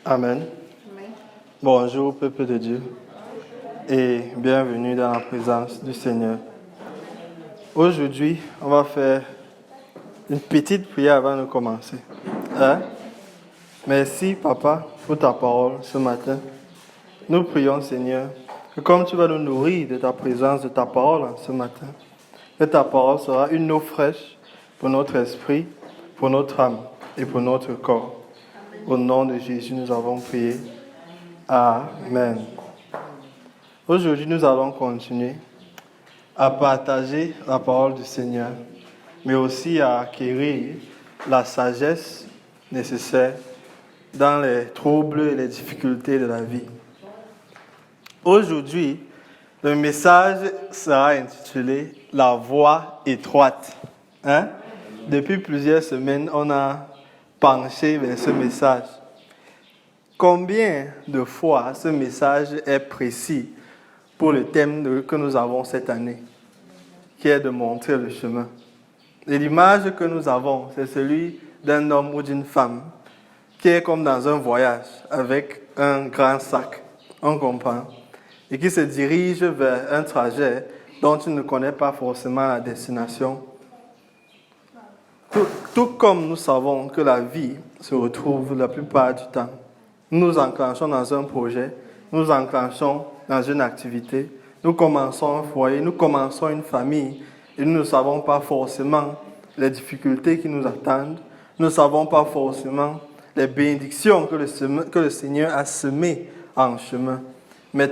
Amen. Amen. Bonjour, peuple de Dieu, et bienvenue dans la présence du Seigneur. Aujourd'hui, on va faire une petite prière avant de commencer. Merci, Papa, pour ta parole ce matin. Nous prions, Seigneur, que comme tu vas nous nourrir de ta présence, de ta parole ce matin, que ta parole sera une eau fraîche pour notre esprit, pour notre âme et pour notre corps. Au nom de Jésus, nous avons prié. Amen. Aujourd'hui, nous allons continuer à partager la parole du Seigneur, mais aussi à acquérir la sagesse nécessaire dans les troubles et les difficultés de la vie. Aujourd'hui, le message sera intitulé « La voie étroite ». Depuis plusieurs semaines, on a penché vers ce message. Combien de fois ce message est précis pour le thème que nous avons cette année, qui est de montrer le chemin. Et l'image que nous avons, c'est celui d'un homme ou d'une femme qui est comme dans un voyage avec un grand sac, on comprend, et qui se dirige vers un trajet dont il ne connaît pas forcément la destination. Tout comme nous savons que la vie se retrouve la plupart du temps, nous nous enclenchons dans un projet, nous nous enclenchons dans une activité, nous commençons un foyer, nous commençons une famille et nous ne savons pas forcément les difficultés qui nous attendent, nous ne savons pas forcément les bénédictions que le Seigneur a semées en chemin. Mais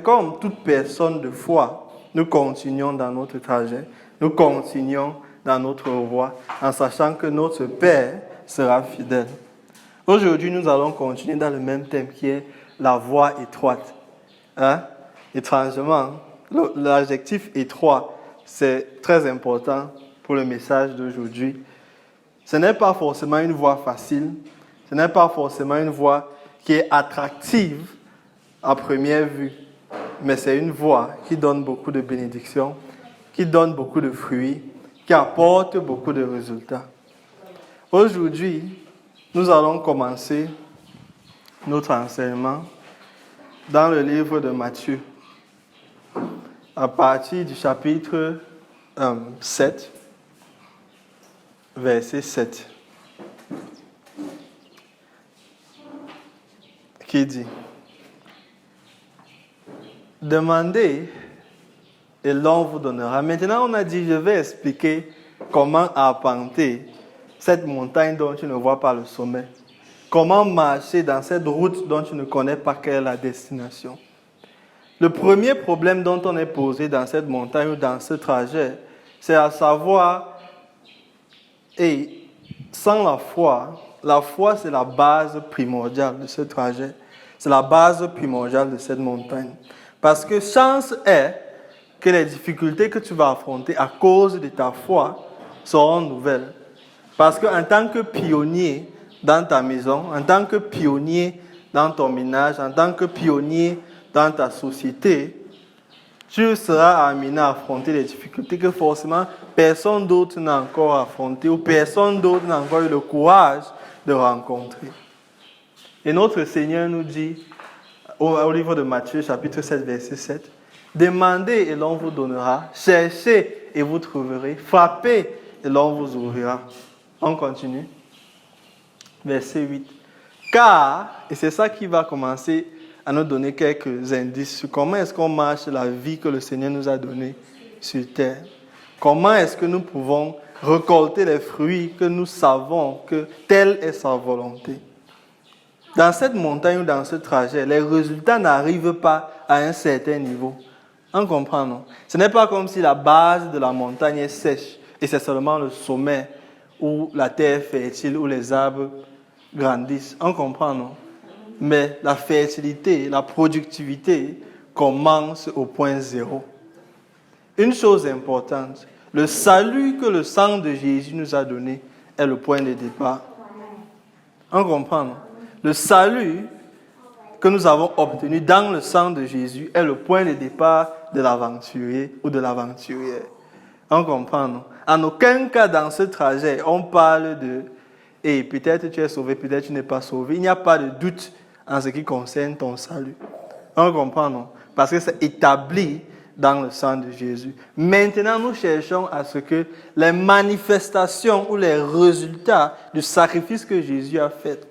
comme toute personne de foi, nous continuons dans notre trajet, nous continuons dans notre voie en sachant que notre Père sera fidèle. Aujourd'hui, nous allons continuer dans le même thème qui est la voie étroite. Étrangement, l'adjectif étroit, c'est très important pour le message d'aujourd'hui. Ce n'est pas forcément une voie facile, ce n'est pas forcément une voie qui est attractive à première vue, mais c'est une voie qui donne beaucoup de bénédictions, qui donne beaucoup de fruits, qui apporte beaucoup de résultats. Aujourd'hui, nous allons commencer notre enseignement dans le livre de Matthieu, à partir du chapitre 7, verset 7, qui dit « Demandez et l'on vous donnera. » Maintenant, on a dit, je vais expliquer comment arpenter cette montagne dont tu ne vois pas le sommet. Comment marcher dans cette route dont tu ne connais pas quelle est la destination. Le premier problème dont on est posé dans cette montagne ou dans ce trajet, c'est à savoir, et sans la foi c'est la base primordiale de ce trajet. C'est la base primordiale de cette montagne. Parce que chance est que les difficultés que tu vas affronter à cause de ta foi seront nouvelles. Parce qu'en tant que pionnier dans ta maison, en tant que pionnier dans ton ménage, en tant que pionnier dans ta société, tu seras amené à affronter les difficultés que forcément personne d'autre n'a encore affrontées ou personne d'autre n'a encore eu le courage de rencontrer. Et notre Seigneur nous dit, au livre de Matthieu, chapitre 7, verset 7, « Demandez et l'on vous donnera, cherchez et vous trouverez, frappez et l'on vous ouvrira. » On continue. Verset 8. « Car, et c'est ça qui va commencer à nous donner quelques indices sur comment est-ce qu'on marche la vie que le Seigneur nous a donnée sur terre. Comment est-ce que nous pouvons récolter les fruits que nous savons que telle est sa volonté. Dans cette montagne ou dans ce trajet, les résultats n'arrivent pas à un certain niveau. On comprend, non? Ce n'est pas comme si la base de la montagne est sèche et c'est seulement le sommet où la terre est fertile, où les arbres grandissent. On comprend, non? Mais la fertilité, la productivité commence au point zéro. Une chose importante, le salut que le sang de Jésus nous a donné est le point de départ. On comprend, non? Le salut que nous avons obtenu dans le sang de Jésus est le point de départ de l'aventurier ou de l'aventurière. On comprend, non? En aucun cas dans ce trajet, on parle de et peut-être tu es sauvé, peut-être tu n'es pas sauvé. Il n'y a pas de doute en ce qui concerne ton salut. On comprend, non? Parce que c'est établi dans le sang de Jésus. Maintenant, nous cherchons à ce que les manifestations ou les résultats du sacrifice que Jésus a fait,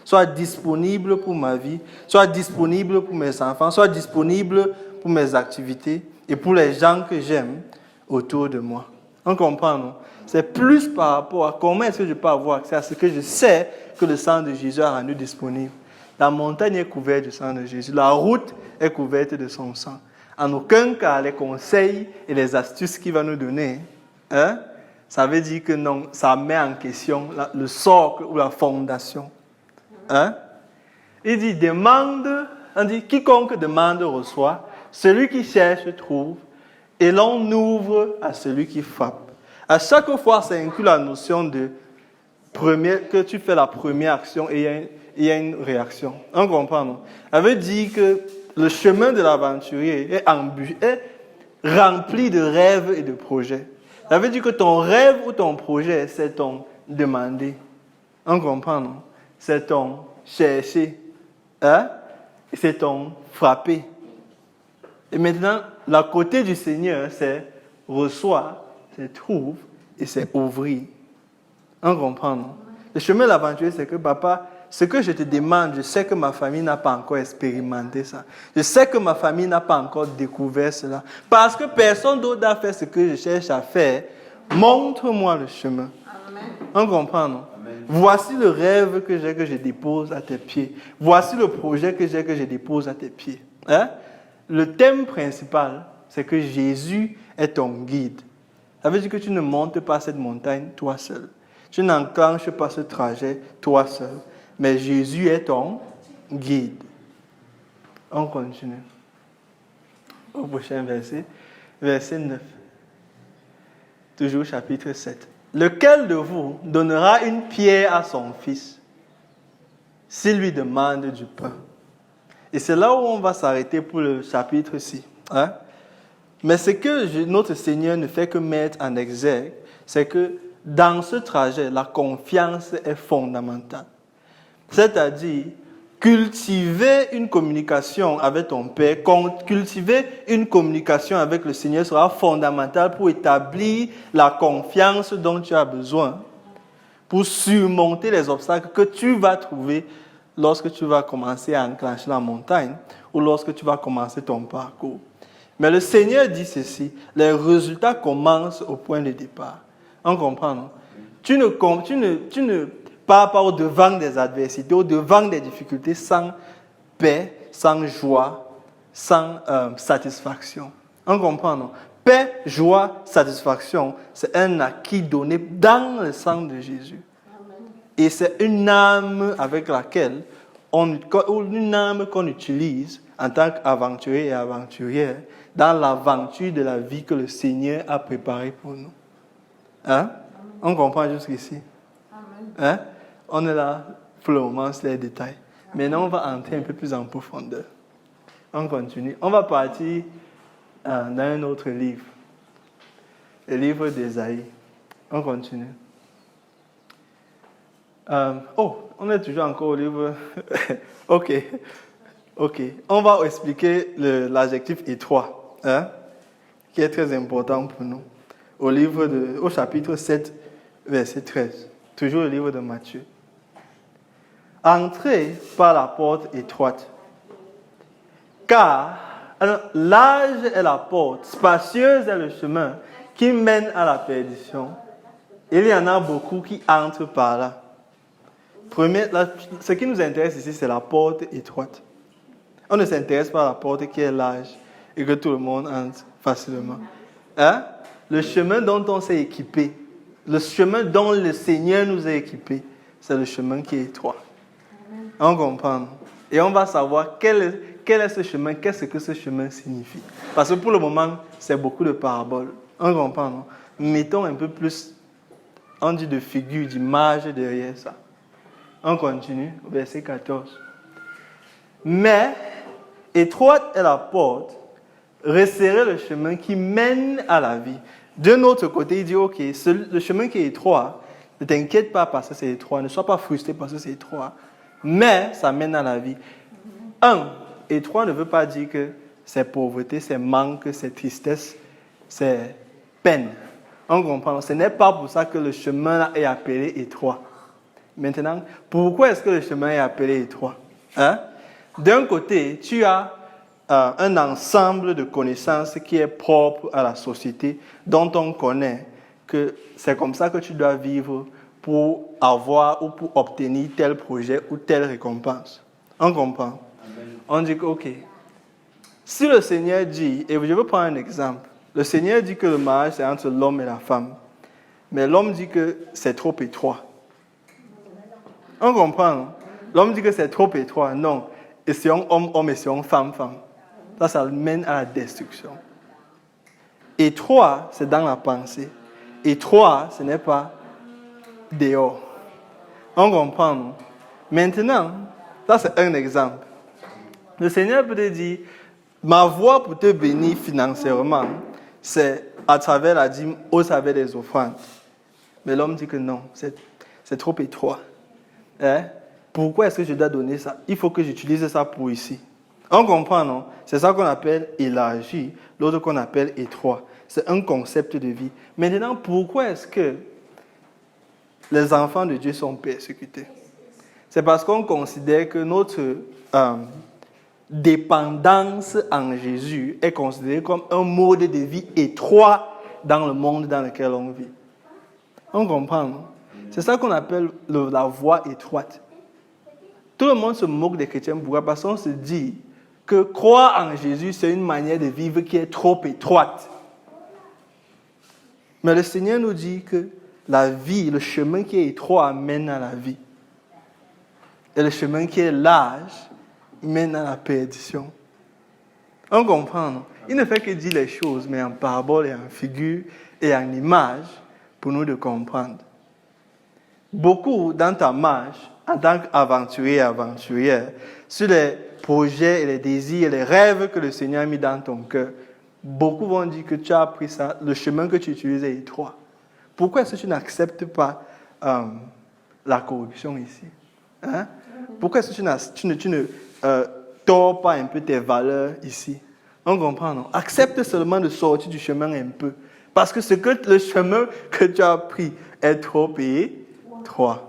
soient disponibles pour ma vie, soient disponibles pour mes enfants, soient disponibles pour mes activités et pour les gens que j'aime autour de moi. On comprend, non? C'est plus par rapport à comment est-ce que je peux avoir accès à ce que je sais que le sang de Jésus a rendu disponible. La montagne est couverte du sang de Jésus. La route est couverte de son sang. En aucun cas, les conseils et les astuces qu'il va nous donner, ça veut dire que non, ça met en question le socle ou la fondation. Il dit, quiconque demande reçoit, celui qui cherche trouve, et l'on ouvre à celui qui frappe. À chaque fois, ça inclut la notion de que tu fais la première action et il y a une réaction. On comprend, non? Ça veut dire que le chemin de l'aventurier est rempli de rêves et de projets. Ça veut dire que ton rêve ou ton projet, c'est ton demander. On comprend, non? C'est ton chercher. C'est ton frapper. Et maintenant, la côté du Seigneur, c'est reçoit, c'est trouve et c'est ouvrir. On comprend, non? Le chemin de l'aventurier, c'est que papa, ce que je te demande, je sais que ma famille n'a pas encore expérimenté ça. Je sais que ma famille n'a pas encore découvert cela. Parce que personne d'autre n'a fait ce que je cherche à faire. Montre-moi le chemin. Amen. On comprend, non? Amen. Voici le rêve que j'ai, que je dépose à tes pieds. Voici le projet que j'ai, que je dépose à tes pieds. Le thème principal, c'est que Jésus est ton guide. Ça veut dire que tu ne montes pas cette montagne toi seul. Tu n'enclenches pas ce trajet toi seul. Mais Jésus est ton guide. On continue. Au prochain verset. Verset 9. Toujours chapitre 7. Lequel de vous donnera une pierre à son fils s'il lui demande du pain? Et c'est là où on va s'arrêter pour le chapitre-ci. Mais ce que notre Seigneur ne fait que mettre en exergue, c'est que dans ce trajet, la confiance est fondamentale. C'est-à-dire, cultiver une communication avec ton Père, cultiver une communication avec le Seigneur sera fondamental pour établir la confiance dont tu as besoin, pour surmonter les obstacles que tu vas trouver lorsque tu vas commencer à enclencher la montagne ou lorsque tu vas commencer ton parcours. Mais le Seigneur dit ceci, les résultats commencent au point de départ. On comprend, non? Tu ne pars pas au-devant des adversités, au-devant des difficultés sans paix, sans joie, sans satisfaction. On comprend, non? Paix, joie, satisfaction, c'est un acquis donné dans le sang de Jésus. Et c'est une âme avec laquelle une âme qu'on utilise en tant qu'aventurier et aventurière dans l'aventure de la vie que le Seigneur a préparée pour nous. On comprend jusqu'ici? On est là, flottement sur les détails. Maintenant, on va entrer un peu plus en profondeur. On continue. On va partir dans un autre livre. Le livre d'Ésaïe. On continue. On est toujours encore au livre. Ok. On va expliquer l'adjectif étroit, qui est très important pour nous. Au chapitre 7, verset 13. Toujours le livre de Matthieu. Entrez par la porte étroite, car large est la porte, spacieuse est le chemin qui mène à la perdition. Il y en a beaucoup qui entrent par là. Ce qui nous intéresse ici, c'est la porte étroite. On ne s'intéresse pas à la porte qui est large et que tout le monde entre facilement. Le chemin dont on s'est équipé, le chemin dont le Seigneur nous a équipés, c'est le chemin qui est étroit. On comprend. Et on va savoir quel est ce chemin, qu'est-ce que ce chemin signifie. Parce que pour le moment, c'est beaucoup de paraboles. On comprend, non? Mettons un peu plus, on dit de figure, d'image derrière ça. On continue, verset 14. Mais, étroite est la porte, resserrez le chemin qui mène à la vie. De notre côté, il dit, ok, le chemin qui est étroit, Ne t'inquiète pas parce que c'est étroit. Ne sois pas frustré parce que c'est étroit. Mais ça mène à la vie. Étroit ne veut pas dire que c'est pauvreté, c'est manque, c'est tristesse, c'est peine. On comprend. Ce n'est pas pour ça que le chemin est appelé étroit. Maintenant, pourquoi est-ce que le chemin est appelé étroit? D'un côté, tu as un ensemble de connaissances qui est propre à la société, dont on connaît que c'est comme ça que tu dois vivre pour avoir ou pour obtenir tel projet ou telle récompense. On comprend? On dit que, ok, si le Seigneur dit, et je veux prendre un exemple, le Seigneur dit que le mariage c'est entre l'homme et la femme, mais l'homme dit que c'est trop étroit. On comprend? L'homme dit que c'est trop étroit. Non, essayons homme, essayons femme. Ça mène à la destruction. Étroit, c'est dans la pensée. Étroit, ce n'est pas dehors. On comprend, non? Maintenant, ça c'est un exemple. Le Seigneur peut te dire, ma voie pour te bénir financièrement, c'est à travers la dîme, au travers des offrandes. Mais l'homme dit que non, c'est trop étroit. Pourquoi est-ce que je dois donner ça? Il faut que j'utilise ça pour ici. On comprend, non? C'est ça qu'on appelle élargi, l'autre qu'on appelle étroit. C'est un concept de vie. Maintenant, pourquoi est-ce que les enfants de Dieu sont persécutés? C'est parce qu'on considère que notre dépendance en Jésus est considérée comme un mode de vie étroit dans le monde dans lequel on vit. On comprend, non? C'est ça qu'on appelle la voie étroite. Tout le monde se moque des chrétiens. Pourquoi? Parce qu'on se dit que croire en Jésus, c'est une manière de vivre qui est trop étroite. Mais le Seigneur nous dit que la vie, le chemin qui est étroit mène à la vie. Et le chemin qui est large mène à la perdition. On comprend, non? Il ne fait que dire les choses, mais en parabole et en figure et en image pour nous de comprendre. Beaucoup dans ta marche, en tant qu'aventurier et aventurière, sur les projets et les désirs et les rêves que le Seigneur a mis dans ton cœur, beaucoup vont dire que tu as appris ça, le chemin que tu utilises est étroit. Pourquoi est-ce que tu n'acceptes pas la corruption ici? Pourquoi est-ce que tu ne tords pas un peu tes valeurs ici? On comprend, non? Accepte seulement de sortir du chemin un peu. Parce que le chemin que tu as pris est trop étroit.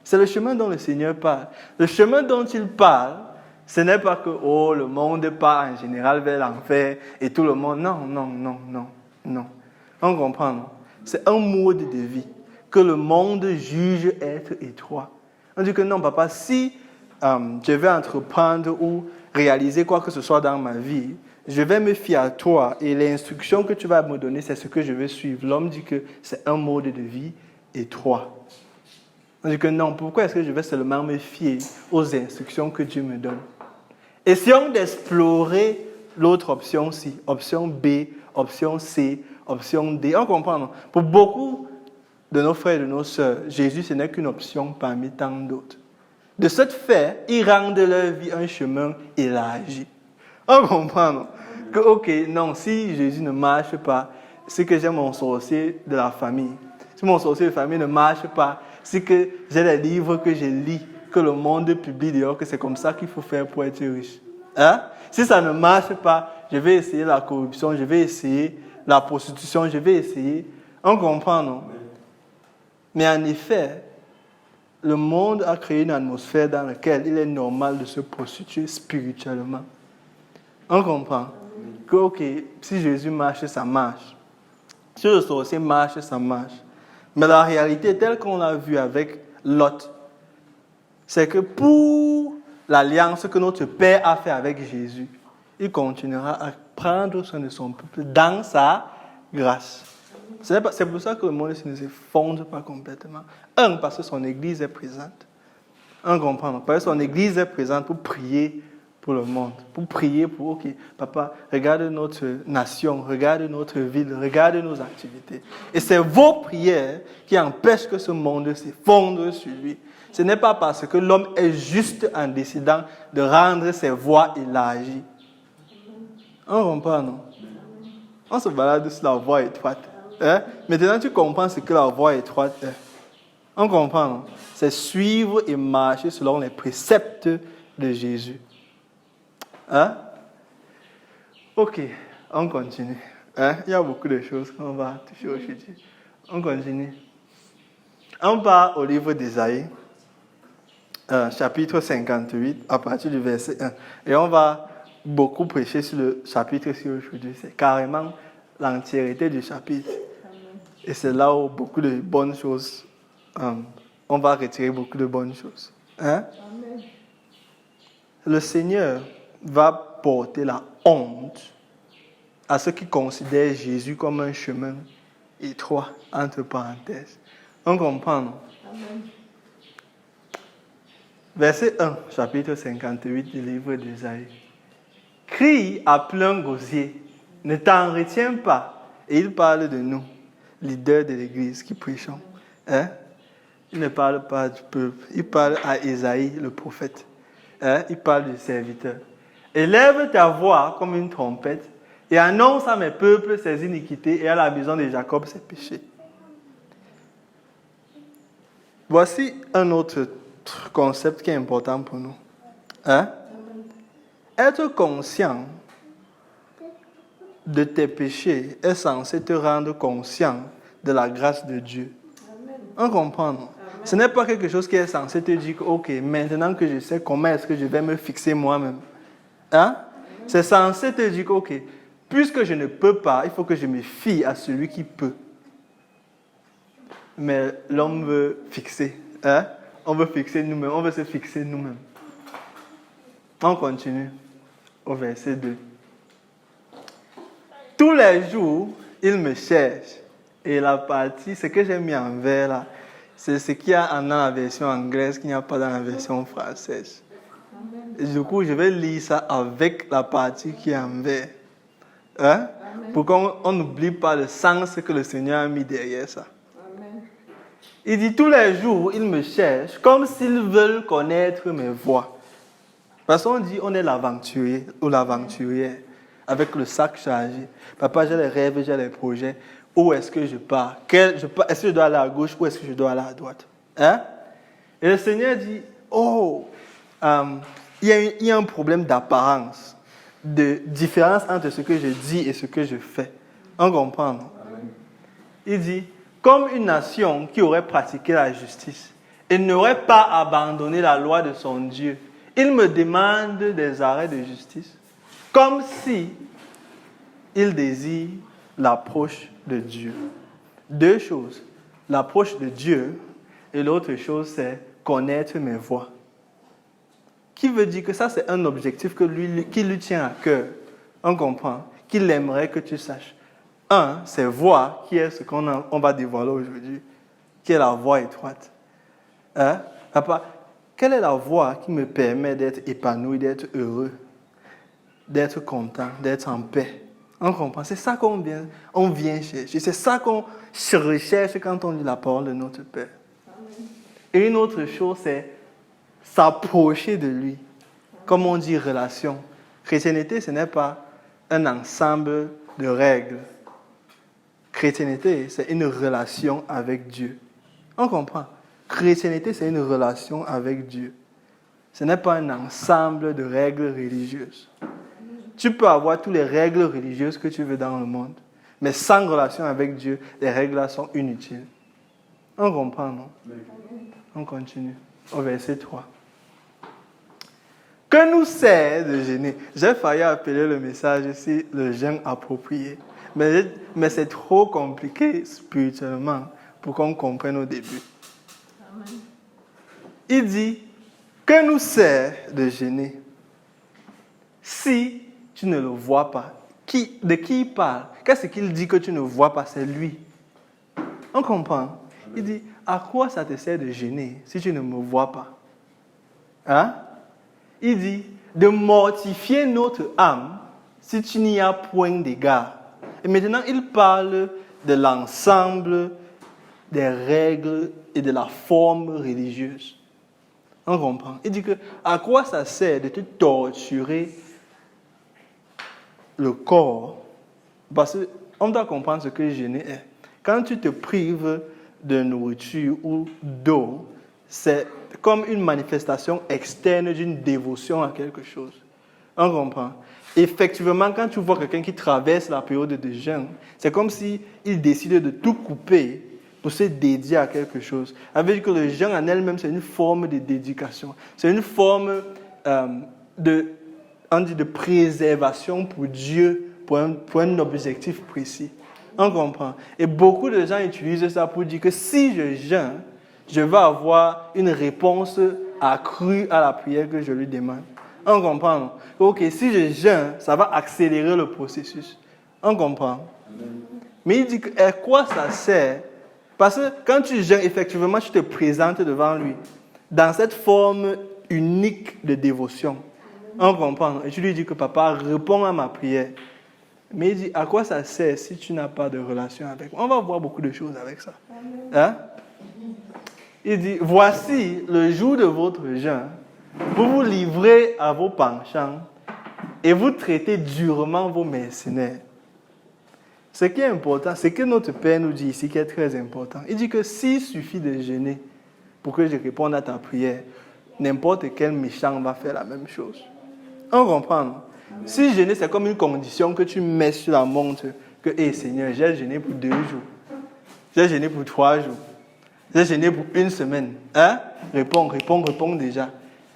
C'est le chemin dont le Seigneur parle. Le chemin dont il parle, ce n'est pas que le monde part en général vers l'enfer et tout le monde. Non. On comprend, non? C'est un mode de vie que le monde juge être étroit. On dit que non, papa, si je vais entreprendre ou réaliser quoi que ce soit dans ma vie, je vais me fier à toi et l'instruction que tu vas me donner, c'est ce que je vais suivre. L'homme dit que c'est un mode de vie étroit. On dit que non, pourquoi est-ce que je vais seulement me fier aux instructions que Dieu me donne? Essayons d'explorer l'autre option-ci, option B, option C, option D. On comprend, non? Pour beaucoup de nos frères et de nos sœurs, Jésus, ce n'est qu'une option parmi tant d'autres. De ce fait, ils rendent leur vie un chemin élargi. On comprend, non? Que, ok, non, si Jésus ne marche pas, c'est que j'ai mon sorcier de la famille. Si mon sorcier de famille ne marche pas, c'est que j'ai les livres que je lis, que le monde publie dehors, que c'est comme ça qu'il faut faire pour être riche. Si ça ne marche pas, je vais essayer la corruption, je vais essayer la prostitution, je vais essayer. On comprend, non? Mais en effet, le monde a créé une atmosphère dans laquelle il est normal de se prostituer spirituellement. On comprend que, ok, si Jésus marche, ça marche. Si le sorcier marche, ça marche. Mais la réalité, telle qu'on l'a vu avec Lot, c'est que pour l'alliance que notre Père a fait avec Jésus, il continuera à prendre soin de son peuple dans sa grâce. C'est pour ça que le monde ne s'effondre pas complètement. Parce que son Église est présente. Comprendre. Parce que son Église est présente pour prier pour le monde. Pour prier pour, ok, papa, regarde notre nation, regarde notre ville, regarde nos activités. Et c'est vos prières qui empêchent que ce monde s'effondre sur lui. Ce n'est pas parce que l'homme est juste en décidant de rendre ses voies élargies. On comprend, non? On se balade sur la voie étroite. Maintenant, tu comprends ce que la voie étroite est. On comprend, non? C'est suivre et marcher selon les préceptes de Jésus. Hein? Ok, on continue. Hein? Il y a beaucoup de choses qu'on va toucher aujourd'hui. On continue. On part au livre d'Ésaïe, chapitre 58, à partir du verset 1. Et on va beaucoup prêcher sur le chapitre-ci aujourd'hui. C'est carrément l'entièreté du chapitre. Et c'est là où beaucoup de bonnes choses, on va retirer beaucoup de bonnes choses. Hein? Amen. Le Seigneur va porter la honte à ceux qui considèrent Jésus comme un chemin étroit, entre parenthèses. On comprend, non? Amen. Verset 1, chapitre 58 du livre d'Ésaïe. Crie à plein gosier, ne t'en retiens pas. Et il parle de nous, leaders de l'Église qui prêchons. Hein? Il ne parle pas du peuple, il parle à Ésaïe, le prophète. Hein? Il parle du serviteur. Élève ta voix comme une trompette et annonce à mes peuples ses iniquités et à la maison de Jacob ses péchés. Voici un autre concept qui est important pour nous. Hein? Être conscient de tes péchés est censé te rendre conscient de la grâce de Dieu. On comprend, non? Ce n'est pas quelque chose qui est censé te dire que, ok, maintenant que je sais comment est-ce que je vais me fixer moi-même. Hein? C'est censé te dire que, ok, puisque je ne peux pas, il faut que je me fie à celui qui peut. Mais l'homme veut fixer. Hein? On veut fixer nous-mêmes, on veut se fixer nous-mêmes. On continue au verset 2. Tous les jours, il me cherche. Et la partie, ce que j'ai mis en vert là, c'est ce qu'il y a dans la version anglaise qu'il n'y a pas dans la version française. Et du coup, je vais lire ça avec la partie qui est en vert. Hein? Pour qu'on n'oublie pas le sens que le Seigneur a mis derrière ça. Amen. Il dit, tous les jours, ils me cherchent comme s'ils veulent connaître mes voies. Parce qu'on dit, on est l'aventurier ou l'aventurière avec le sac chargé. Papa, j'ai les rêves, j'ai les projets. Où est-ce que je pars? Est-ce que je dois aller à gauche ou est-ce que je dois aller à droite? Hein? Et le Seigneur dit, il y a un problème d'apparence, de différence entre ce que je dis et ce que je fais. On comprend, non? Il dit, comme une nation qui aurait pratiqué la justice et n'aurait pas abandonné la loi de son Dieu, il me demande des arrêts de justice, comme si il désire l'approche de Dieu. Deux choses, l'approche de Dieu et l'autre chose, c'est connaître mes voies. Qui veut dire que ça, c'est un objectif qui lui tient à cœur. On comprend, qu'il aimerait que tu saches. Un, c'est voie, qui est ce qu'on va dévoiler aujourd'hui, qui est la voie étroite. Hein? Papa, quelle est la voie qui me permet d'être épanoui, d'être heureux, d'être content, d'être en paix? On comprend. C'est ça qu'on vient chercher. C'est ça qu'on recherche quand on lit la parole de notre Père. Amen. Et une autre chose, c'est s'approcher de lui. Amen. Comme on dit, relation. Chrétienté, ce n'est pas un ensemble de règles. Chrétienté, c'est une relation avec Dieu. On comprend. Chrétienté, c'est une relation avec Dieu. Ce n'est pas un ensemble de règles religieuses. Tu peux avoir toutes les règles religieuses que tu veux dans le monde, mais sans relation avec Dieu, les règles-là sont inutiles. On comprend, non? On continue. Au verset 3. Que nous sert de jeûner? J'ai failli appeler le message ici le jeûne approprié, mais c'est trop compliqué spirituellement pour qu'on comprenne au début. Amen. Il dit, que nous sert de jeûner si tu ne le vois pas? De qui il parle? Qu'est-ce qu'il dit que tu ne vois pas? C'est lui. On comprend. Il dit, à quoi ça te sert de jeûner si tu ne me vois pas? Hein? Il dit, de mortifier notre âme si tu n'y as point d'égard. Et maintenant, il parle de l'ensemble des règles et de la forme religieuse. On comprend. Il dit que, à quoi ça sert de te torturer le corps? Parce qu'on doit comprendre ce que jeûner est. Quand tu te prives de nourriture ou d'eau, c'est comme une manifestation externe d'une dévotion à quelque chose. On comprend? Effectivement, quand tu vois quelqu'un qui traverse la période de jeûne, c'est comme s'il décidait de tout couper pour se dédier à quelque chose. Avec que le jeûne en elle-même, c'est une forme de dédication. C'est une forme de préservation pour Dieu, pour un objectif précis. On comprend. Et beaucoup de gens utilisent ça pour dire que si je jeûne, je vais avoir une réponse accrue à la prière que je lui demande. On comprend, non? Ok, si je jeûne, ça va accélérer le processus. On comprend. Mais il dit que, à quoi ça sert? Parce que quand tu jeûnes, effectivement, tu te présentes devant lui dans cette forme unique de dévotion. On comprend. Et tu lui dis que papa, réponds à ma prière. Mais il dit, à quoi ça sert si tu n'as pas de relation avec moi? On va voir beaucoup de choses avec ça. Hein? Il dit, voici le jour de votre jeûne. Vous vous livrez à vos penchants et vous traitez durement vos mercenaires. Ce qui est important, c'est que notre Père nous dit ici qui est très important. Il dit que s'il suffit de jeûner pour que je réponde à ta prière, n'importe quel méchant va faire la même chose. On comprend, non? Si jeûner, c'est comme une condition que tu mets sur la montre que, hé Seigneur, j'ai jeûné pour 2 jours, j'ai jeûné pour 3 jours, j'ai jeûné pour 1 semaine. Hein? Réponds déjà.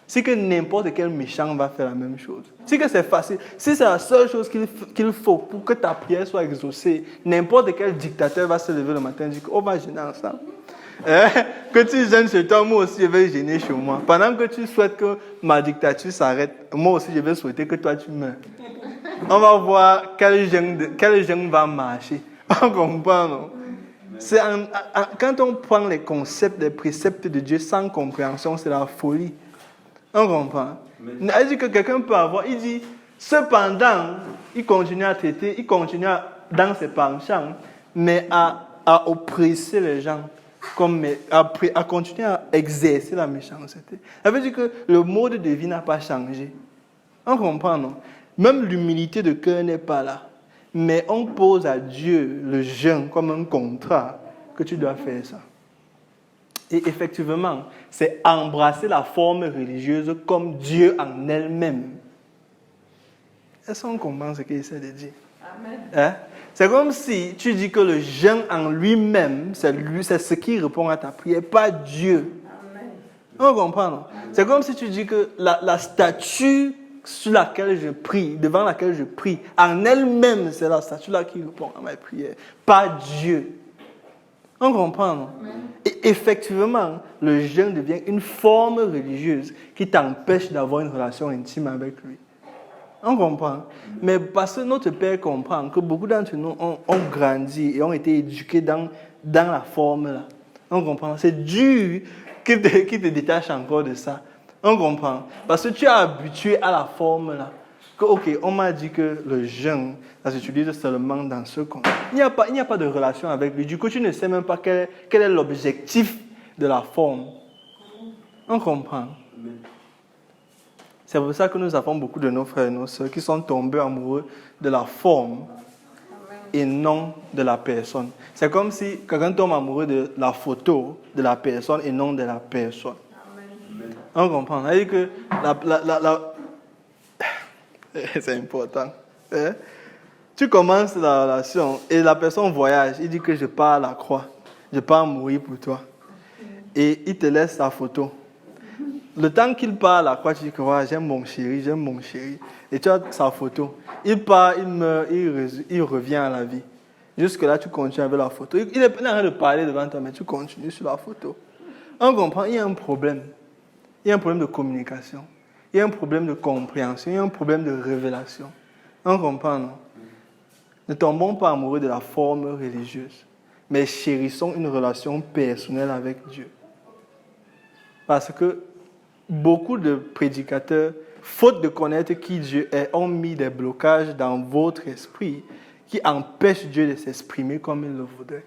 C'est que n'importe quel méchant va faire la même chose. C'est que c'est facile. Si c'est la seule chose qu'il faut pour que ta prière soit exaucée, n'importe quel dictateur va se lever le matin et dire qu'on va jeûner ensemble. Que tu jeûnes chez toi, moi aussi je vais jeûner chez moi. Pendant que tu souhaites que ma dictature s'arrête, moi aussi je vais souhaiter que toi tu meurs. On va voir quel jeûne va marcher. On comprend, non? Quand on prend les concepts, les préceptes de Dieu sans compréhension, c'est la folie. On comprend. Il dit que quelqu'un peut avoir, il dit, cependant, il continue à traiter, il continue dans ses penchants, mais à oppresser les gens, à continuer à exercer la méchanceté. Ça veut dire que le mode de vie n'a pas changé. On comprend, non? Même l'humilité de cœur n'est pas là. Mais on pose à Dieu le jeûne comme un contrat que tu dois faire ça. Et effectivement, c'est embrasser la forme religieuse comme Dieu en elle-même. Est-ce qu'on comprend ce qu'il essaie de dire? Amen. Hein? C'est comme si tu dis que le jeûne en lui-même, c'est ce qui répond à ta prière, pas Dieu. Amen. On comprend, non? C'est comme si tu dis que la statue sur laquelle je prie, devant laquelle je prie, en elle-même, c'est la statue-là qui répond à ma prière, pas Dieu. On comprend, non? Et effectivement, le jeûne devient une forme religieuse qui t'empêche d'avoir une relation intime avec lui. On comprend. Mais parce que notre Père comprend que beaucoup d'entre nous ont grandi et ont été éduqués dans la forme là. On comprend. C'est dur qui te détache encore de ça. On comprend. Parce que tu es habitué à la forme là. Que, ok, on m'a dit que le jeûne, ça s'utilise seulement dans ce contexte. Il n'y a pas de relation avec lui. Du coup, tu ne sais même pas quel est l'objectif de la forme. On comprend. C'est pour ça que nous avons beaucoup de nos frères et nos sœurs qui sont tombés amoureux de la forme et non de la personne. C'est comme si quelqu'un tombe amoureux de la photo de la personne et non de la personne. Amen. On comprend. C'est-à-dire que c'est important. Tu commences la relation et la personne voyage. Il dit que je pars à la croix. Je pars mourir pour toi. Et il te laisse sa photo. Le temps qu'il part à la croix, tu dis que ouais, j'aime mon chéri. Et tu as sa photo. Il part, il meurt, il revient à la vie. Jusque-là, tu continues avec la photo. Il est en train de parler devant toi, mais tu continues sur la photo. On comprend, il y a un problème. Il y a un problème de communication. Il y a un problème de compréhension. Il y a un problème de révélation. On comprend, non? Ne tombons pas amoureux de la forme religieuse, mais chérissons une relation personnelle avec Dieu. Parce que beaucoup de prédicateurs, faute de connaître qui Dieu est, ont mis des blocages dans votre esprit qui empêchent Dieu de s'exprimer comme il le voudrait.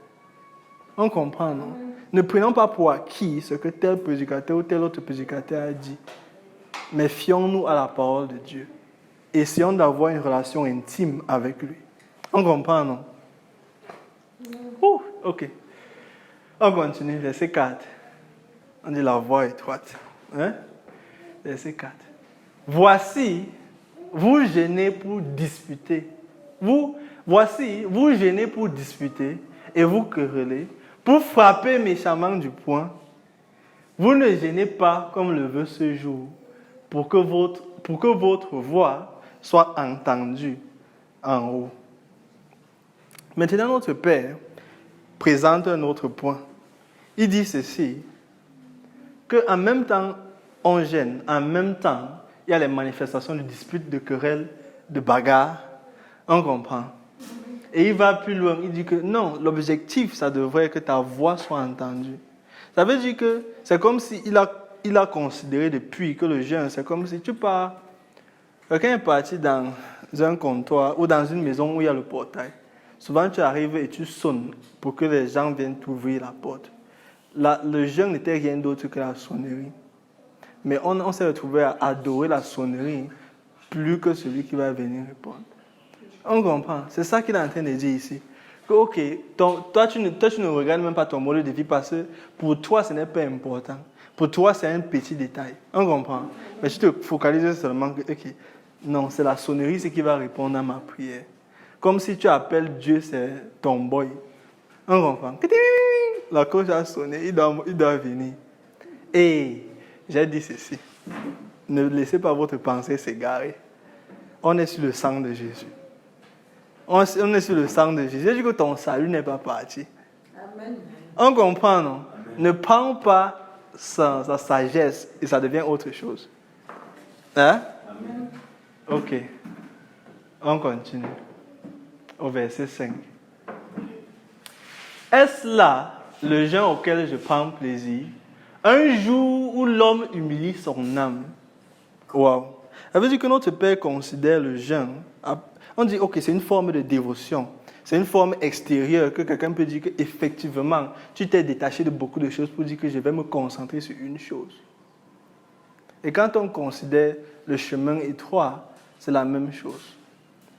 On comprend, non? Ne prenons pas pour acquis ce que tel prédicateur ou tel autre prédicateur a dit, mais fions-nous à la parole de Dieu. Essayons d'avoir une relation intime avec lui. On comprend, non? Ok. On continue, verset 4. On dit la voie étroite. Hein? Verset 4. Voici, vous gênez pour disputer. Voici, vous gênez pour disputer et vous querellez, pour frapper méchamment du poing. Vous ne gênez pas comme le veut ce jour, pour que votre voix soit entendue en haut. Maintenant, notre Père présente un autre point. Il dit ceci, qu'en même temps, on gêne, en même temps, il y a les manifestations de disputes, de querelles, de bagarres. On comprend. Et il va plus loin, il dit que non, l'objectif, ça devrait être que ta voix soit entendue. Ça veut dire que c'est comme s'il a considéré depuis que le jeûne, c'est comme si tu pars, quelqu'un est parti dans un comptoir ou dans une maison où il y a le portail. Souvent, tu arrives et tu sonnes pour que les gens viennent t'ouvrir la porte. Le jeûne n'était rien d'autre que la sonnerie. Mais on s'est retrouvé à adorer la sonnerie plus que celui qui va venir répondre. On comprend. C'est ça qu'il est en train de dire ici. Que, ok, toi, tu ne regardes même pas ton mode de vie parce que pour toi, ce n'est pas important. Pour toi, c'est un petit détail. On comprend. Mais tu te focalises seulement que, ok, non, c'est la sonnerie qui va répondre à ma prière. Comme si tu appelles Dieu, c'est ton boy. On comprend. La cloche a sonné, il doit venir. Et j'ai dit ceci. Ne laissez pas votre pensée s'égarer. On est sur le sang de Jésus. On est sur le sang de Jésus. J'ai dit que ton salut n'est pas parti. Amen. On comprend, non? Amen. Ne prends pas sa sagesse et ça devient autre chose. Hein? Amen. Ok. On continue. Au verset 5. Est-ce là le jeûne auquel je prends plaisir? Un jour où l'homme humilie son âme. Wow. Ça veut dire que notre Père considère le jeûne. On dit, ok, c'est une forme de dévotion. C'est une forme extérieure que quelqu'un peut dire qu'effectivement, tu t'es détaché de beaucoup de choses pour dire que je vais me concentrer sur une chose. Et quand on considère le chemin étroit, c'est la même chose.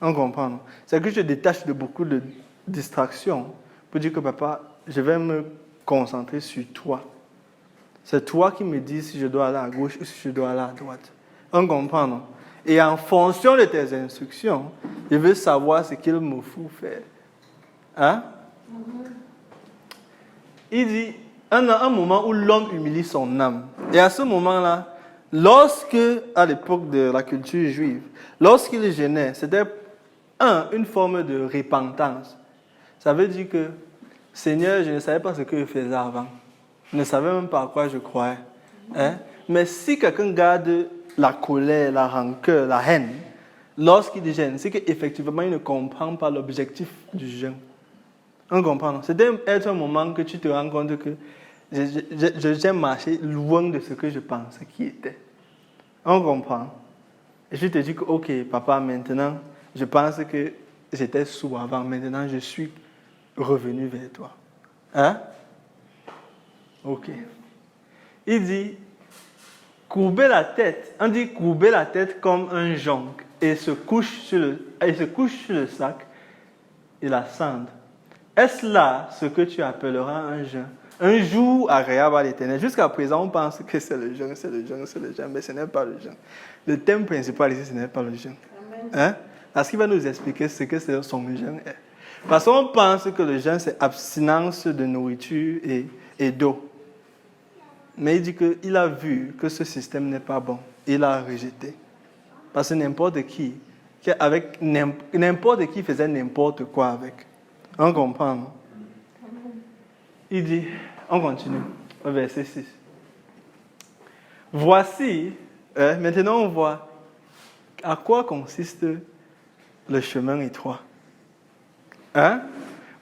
On comprend, non? C'est que je détache de beaucoup de distractions pour dire que papa, je vais me concentrer sur toi. C'est toi qui me dis si je dois aller à gauche ou si je dois aller à droite. On comprend, non? Et en fonction de tes instructions, je veux savoir ce qu'il me faut faire. Hein? Il dit, un moment où l'homme humilie son âme. Et à ce moment-là, à l'époque de la culture juive, lorsqu'il jeûnait, c'était une forme de repentance. Ça veut dire que, Seigneur, je ne savais pas ce que je faisais avant. Je ne savais même pas à quoi je croyais. Hein? Mais si quelqu'un garde la colère, la rancœur, la haine, lorsqu'il jeûne, c'est qu'effectivement, il ne comprend pas l'objectif du jeûne. On comprend. C'était un moment que tu te rends compte que j'ai marché loin de ce que je pensais qu'il était. On comprend. Et je te dis que, ok, papa, maintenant, je pense que j'étais sourd avant. Maintenant, je suis revenu vers toi. Hein? Ok. Il dit, courber la tête. On dit courber la tête comme un jonc et se couche sur le sac et la cendre. Est-ce là ce que tu appelleras un jeûne? Un jour agréable à l'Éternel. Jusqu'à présent, on pense que c'est le jeûne, mais ce n'est pas le jeûne. Le thème principal ici, ce n'est pas le jeûne. Hein? Parce qu'il va nous expliquer ce que son jeûne est. Parce qu'on pense que le jeûne, c'est abstinence de nourriture et d'eau. Mais il dit qu'il a vu que ce système n'est pas bon. Il l'a rejeté. Parce que n'importe qui faisait n'importe quoi avec. On comprend, non? Il dit, on continue, au verset 6. Voici, maintenant on voit à quoi consiste le chemin étroit. Hein?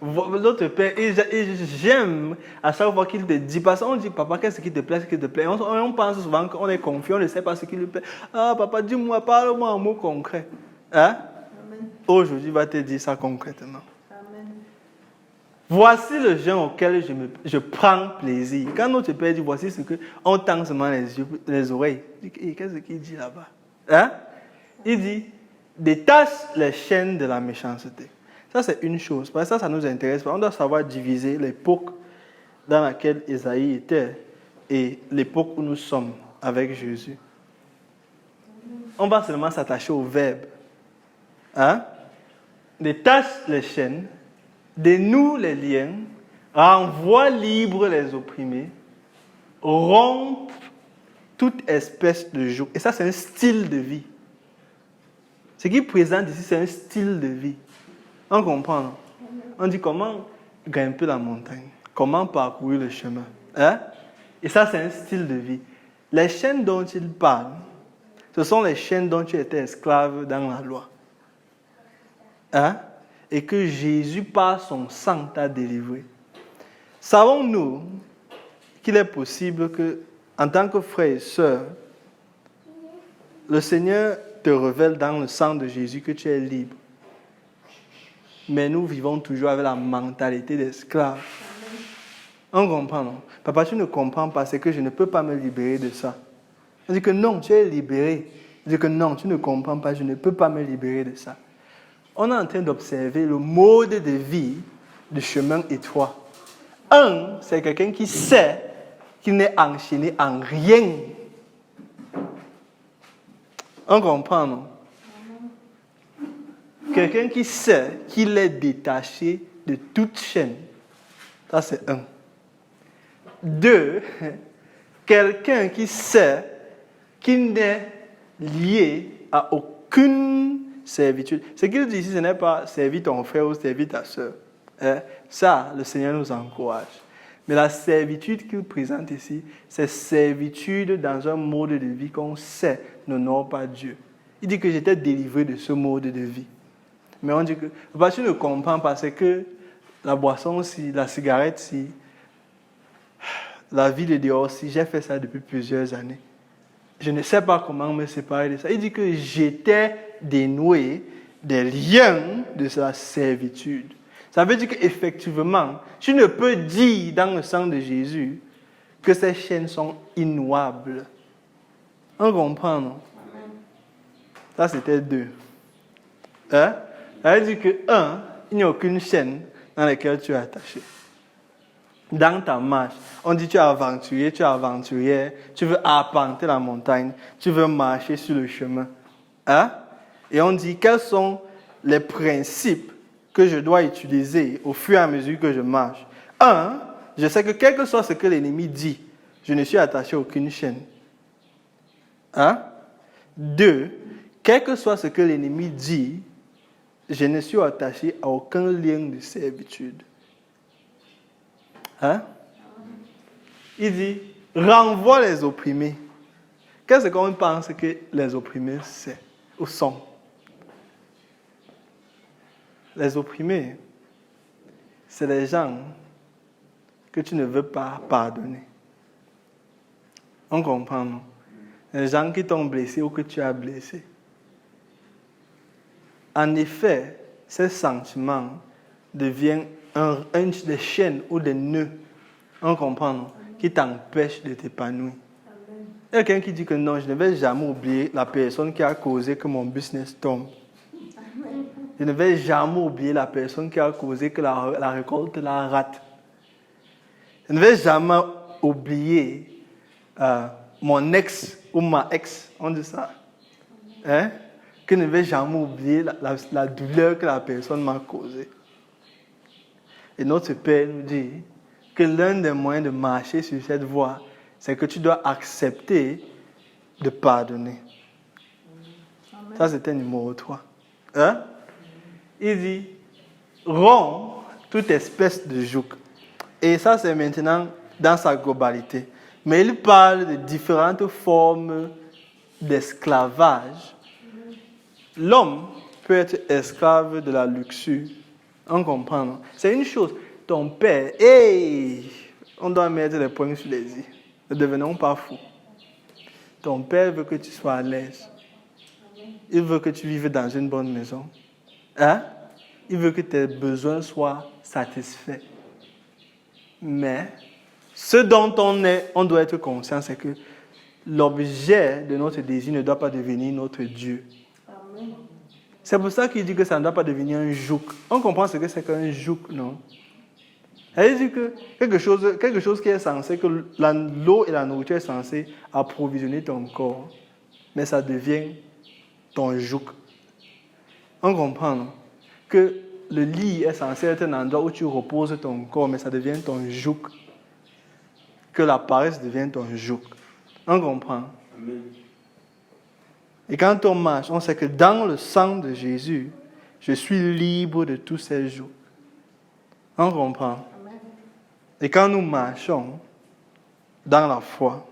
L'autre père, et j'aime à chaque fois qu'il te dit, parce qu'on dit, papa, qu'est-ce qui te plaît, ce qui te plaît? On pense souvent qu'on est confiant, on ne sait pas ce qui lui plaît. Ah, papa, dis-moi, parle-moi un mot concret. Hein? Aujourd'hui, il va te dire ça concrètement. Amen. Voici le jeûne auquel je prends plaisir. Quand notre père dit, voici ce que, on tend seulement les oreilles. Qu'est-ce qu'il dit là-bas? Hein? Il dit, détache les chaînes de la méchanceté. Ça, c'est une chose. Parce que ça nous intéresse. On doit savoir diviser l'époque dans laquelle Ésaïe était et l'époque où nous sommes avec Jésus. On va seulement s'attacher au verbe. Hein? Détache les chaînes, dénoue les liens, renvoie libre les opprimés, rompt toute espèce de joug. Et ça, c'est un style de vie. Ce qu'il présente ici, c'est un style de vie. On comprend, non? On dit comment grimper la montagne, comment parcourir le chemin. Hein? Et ça, c'est un style de vie. Les chaînes dont il parle, ce sont les chaînes dont tu étais esclave dans la loi. Hein? Et que Jésus, par son sang, t'a délivré. Savons-nous qu'il est possible que, en tant que frère et sœur, le Seigneur te révèle dans le sang de Jésus que tu es libre. Mais nous vivons toujours avec la mentalité d'esclave. On comprend, non? Papa, tu ne comprends pas, c'est que je ne peux pas me libérer de ça. On dit que non, tu es libéré. On dit que non, tu ne comprends pas, je ne peux pas me libérer de ça. On est en train d'observer le mode de vie du chemin étroit. Un, c'est quelqu'un qui sait qu'il n'est enchaîné en rien. On comprend, non? Quelqu'un qui sait qu'il est détaché de toute chaîne. Ça, c'est un. Deux, quelqu'un qui sait qu'il n'est lié à aucune servitude. Ce qu'il dit ici, ce n'est pas servir ton frère ou servir ta soeur. Ça, le Seigneur nous encourage. Mais la servitude qu'il présente ici, c'est servitude dans un mode de vie qu'on sait n'honore pas Dieu. Il dit que j'étais délivré de ce mode de vie. Mais on dit que, tu ne comprends pas, c'est que la boisson aussi, la cigarette aussi, la vie de dehors aussi, j'ai fait ça depuis plusieurs années. Je ne sais pas comment me séparer de ça. Il dit que j'étais dénoué des liens de sa servitude. Ça veut dire qu'effectivement, tu ne peux dire dans le sang de Jésus que ces chaînes sont innouables. On comprend, non? Ça, c'était deux. Hein? Ça veut dire que, un, il n'y a aucune chaîne dans laquelle tu es attaché. Dans ta marche, on dit tu es aventurier, tu es aventurière, tu veux arpenter la montagne, tu veux marcher sur le chemin. Hein? Et on dit quels sont les principes que je dois utiliser au fur et à mesure que je marche. Un, je sais que quel que soit ce que l'ennemi dit, je ne suis attaché à aucune chaîne. Hein? Deux, quel que soit ce que l'ennemi dit, je ne suis attaché à aucun lien de servitude. Hein? Il dit, renvoie les opprimés. Qu'est-ce qu'on pense que les opprimés c'est ou sont? Les opprimés, c'est les gens que tu ne veux pas pardonner. On comprend, non? Les gens qui t'ont blessé ou que tu as blessé. En effet, ces sentiments deviennent des chaînes ou des nœuds, on comprend, non? Qui t'empêchent de t'épanouir. Il y a quelqu'un qui dit que non, je ne vais jamais oublier la personne qui a causé que mon business tombe. Je ne vais jamais oublier la personne qui a causé que la récolte la rate. Je ne vais jamais oublier mon ex ou ma ex, on dit ça. Hein? Que je ne vais jamais oublier la douleur que la personne m'a causée. Et notre Père nous dit que l'un des moyens de marcher sur cette voie, c'est que tu dois accepter de pardonner. Amen. Ça, c'était numéro 3. Hein? Il dit, romps toute espèce de joug. Et ça, c'est maintenant dans sa globalité. Mais il parle de différentes formes d'esclavage. L'homme peut être esclave de la luxure. On comprend, non? C'est une chose. Ton père, on doit mettre les points sur les i. Ne devenons pas fous. Ton père veut que tu sois à l'aise. Il veut que tu vives dans une bonne maison. Hein? Il veut que tes besoins soient satisfaits. Mais ce dont on doit être conscient, c'est que l'objet de notre désir ne doit pas devenir notre Dieu. Amen. C'est pour ça qu'il dit que ça ne doit pas devenir un joug. On comprend ce que c'est qu'un joug, non? Elle dit que quelque chose qui est censé, que l'eau et la nourriture est censée approvisionner ton corps, mais ça devient ton joug. On comprend, non? Que le lit est censé être un endroit où tu reposes ton corps, mais ça devient ton joug. Que la paresse devient ton joug. On comprend? Amen. Et quand on marche, on sait que dans le sang de Jésus, je suis libre de tous ces jougs. On comprend? Amen. Et quand nous marchons dans la foi,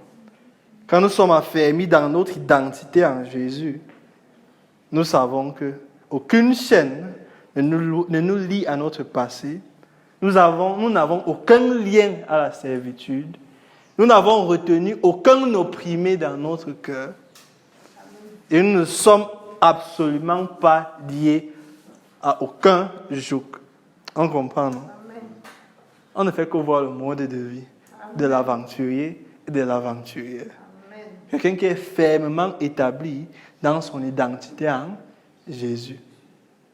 quand nous sommes affermis dans notre identité en Jésus, nous savons qu'aucune chaîne ne nous lie à notre passé. Nous n'avons aucun lien à la servitude. Nous n'avons retenu aucun opprimé dans notre cœur. Et nous ne sommes absolument pas liés à aucun joug. On comprend, non? Amen. On ne fait que voir le mode de vie de l'aventurier et de l'aventurière. Amen. Quelqu'un qui est fermement établi dans son identité en Jésus.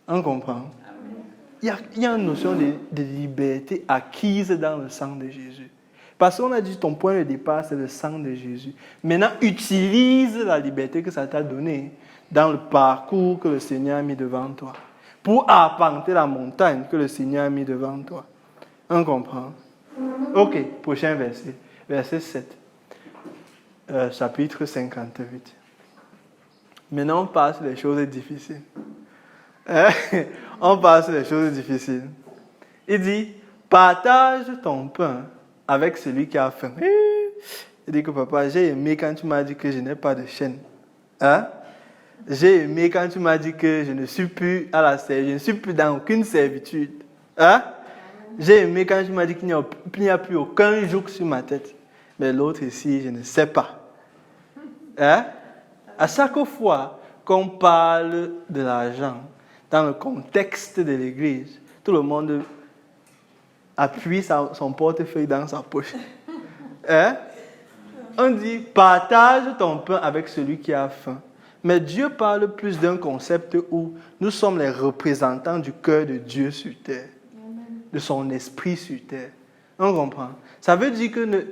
On comprend? Amen. Il y a une notion de liberté acquise dans le sang de Jésus. Parce qu'on a dit ton point de départ, c'est le sang de Jésus. Maintenant, utilise la liberté que ça t'a donnée dans le parcours que le Seigneur a mis devant toi. Pour arpenter la montagne que le Seigneur a mis devant toi. On comprend? Ok, prochain verset. Verset 7. Chapitre 58. Maintenant, on passe les choses difficiles. On passe les choses difficiles. Il dit, partage ton pain avec celui qui a faim. Il dit que papa, j'ai aimé quand tu m'as dit que je n'ai pas de chaîne. Hein? J'ai aimé quand tu m'as dit que je ne suis plus à la servitude, je ne suis plus dans aucune servitude. Hein? J'ai aimé quand tu m'as dit qu'il n'y a plus aucun joug sur ma tête. Mais l'autre ici, je ne sais pas. Hein? À chaque fois qu'on parle de l'argent, dans le contexte de l'église, tout le monde appuie son portefeuille dans sa poche. Hein? On dit, partage ton pain avec celui qui a faim. Mais Dieu parle plus d'un concept où nous sommes les représentants du cœur de Dieu sur terre, de son esprit sur terre. On comprend? Ça veut dire que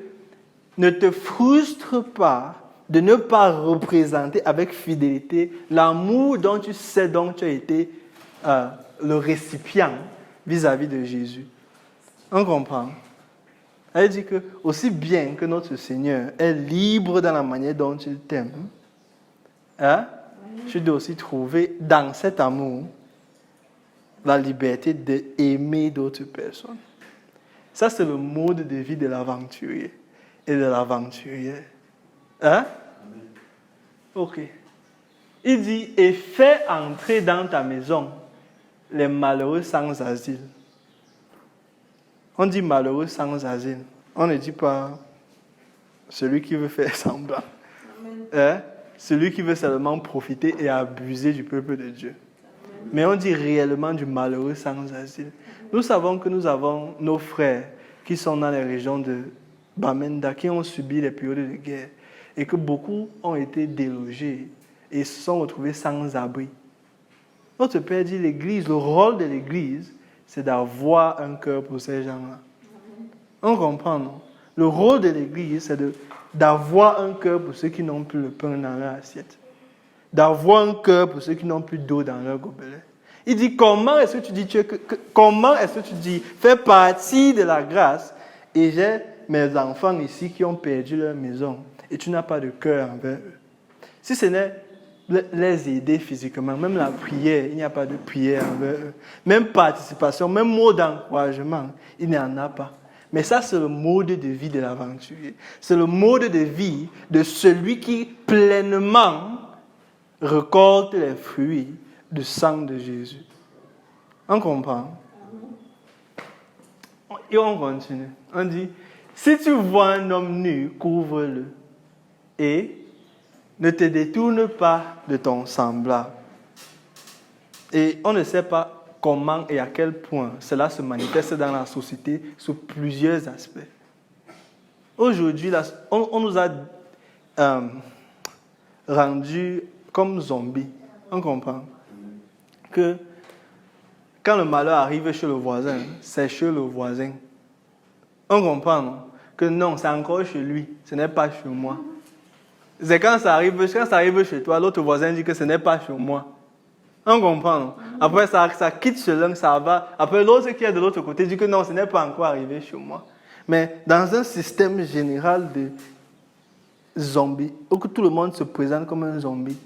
ne te frustre pas de ne pas représenter avec fidélité l'amour dont tu sais, dont tu as été le récipient vis-à-vis de Jésus. On comprend? Elle dit que aussi bien que notre Seigneur est libre dans la manière dont il t'aime, hein, tu dois aussi trouver dans cet amour la liberté d'aimer d'autres personnes. Ça, c'est le mode de vie de l'aventurier et de l'aventurière. Hein? Ok. Il dit, et fais entrer dans ta maison les malheureux sans asile. On dit malheureux sans asile. On ne dit pas celui qui veut faire semblant. Hein? Celui qui veut seulement profiter et abuser du peuple de Dieu. Mais on dit réellement du malheureux sans asile. Nous savons que nous avons nos frères qui sont dans les régions de Bamenda, qui ont subi les périodes de guerre, et que beaucoup ont été délogés et se sont retrouvés sans abri. Notre Père dit l'Église, le rôle de l'Église, c'est d'avoir un cœur pour ces gens-là. On comprend, non? Le rôle de l'Église, c'est d'avoir un cœur pour ceux qui n'ont plus le pain dans leur assiette. D'avoir un cœur pour ceux qui n'ont plus d'eau dans leur gobelet. Il dit, comment est-ce que tu dis, fais partie de la grâce, et j'ai mes enfants ici qui ont perdu leur maison, et tu n'as pas de cœur envers eux. Si ce n'est les aider physiquement, même la prière, il n'y a pas de prière envers eux. Même participation, même mot d'encouragement, il n'y en a pas. Mais ça, c'est le mode de vie de l'aventurier. C'est le mode de vie de celui qui pleinement récolte les fruits du sang de Jésus. On comprend? Et on continue. On dit, si tu vois un homme nu, couvre-le. Et ne te détourne pas de ton semblable. Et on ne sait pas comment et à quel point cela se manifeste dans la société sous plusieurs aspects. Aujourd'hui, on nous a rendus comme zombies. On comprend que quand le malheur arrive chez le voisin, c'est chez le voisin. On comprend, non? Que non, c'est encore chez lui, ce n'est pas chez moi. C'est quand ça arrive chez toi, l'autre voisin dit que ce n'est pas chez moi. On comprend, non? Après, ça quitte chez l'un, ça va. Après, l'autre qui est de l'autre côté dit que non, ce n'est pas encore arrivé chez moi. Mais dans un système général de zombies, où tout le monde se présente comme un zombie,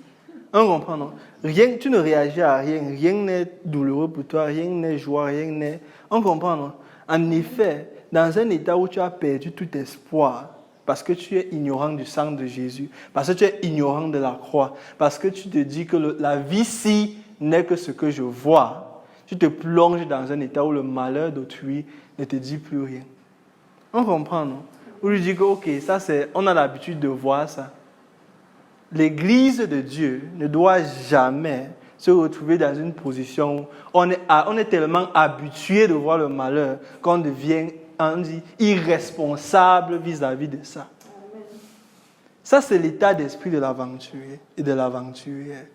on comprend, non? Rien, tu ne réagis à rien, rien n'est douloureux pour toi, rien n'est joie, rien n'est... On comprend, non? En effet, dans un état où tu as perdu tout espoir, parce que tu es ignorant du sang de Jésus, parce que tu es ignorant de la croix, parce que tu te dis que la vie-ci n'est que ce que je vois, tu te plonges dans un état où le malheur d'autrui ne te dit plus rien. On comprend, non? Où lui dit que, ok, ça c'est, on a l'habitude de voir ça. L'Église de Dieu ne doit jamais se retrouver dans une position où on est tellement habitué de voir le malheur qu'on devient, on dit, irresponsable vis-à-vis de ça. Ça, c'est l'état d'esprit de l'aventurier et de l'aventurière.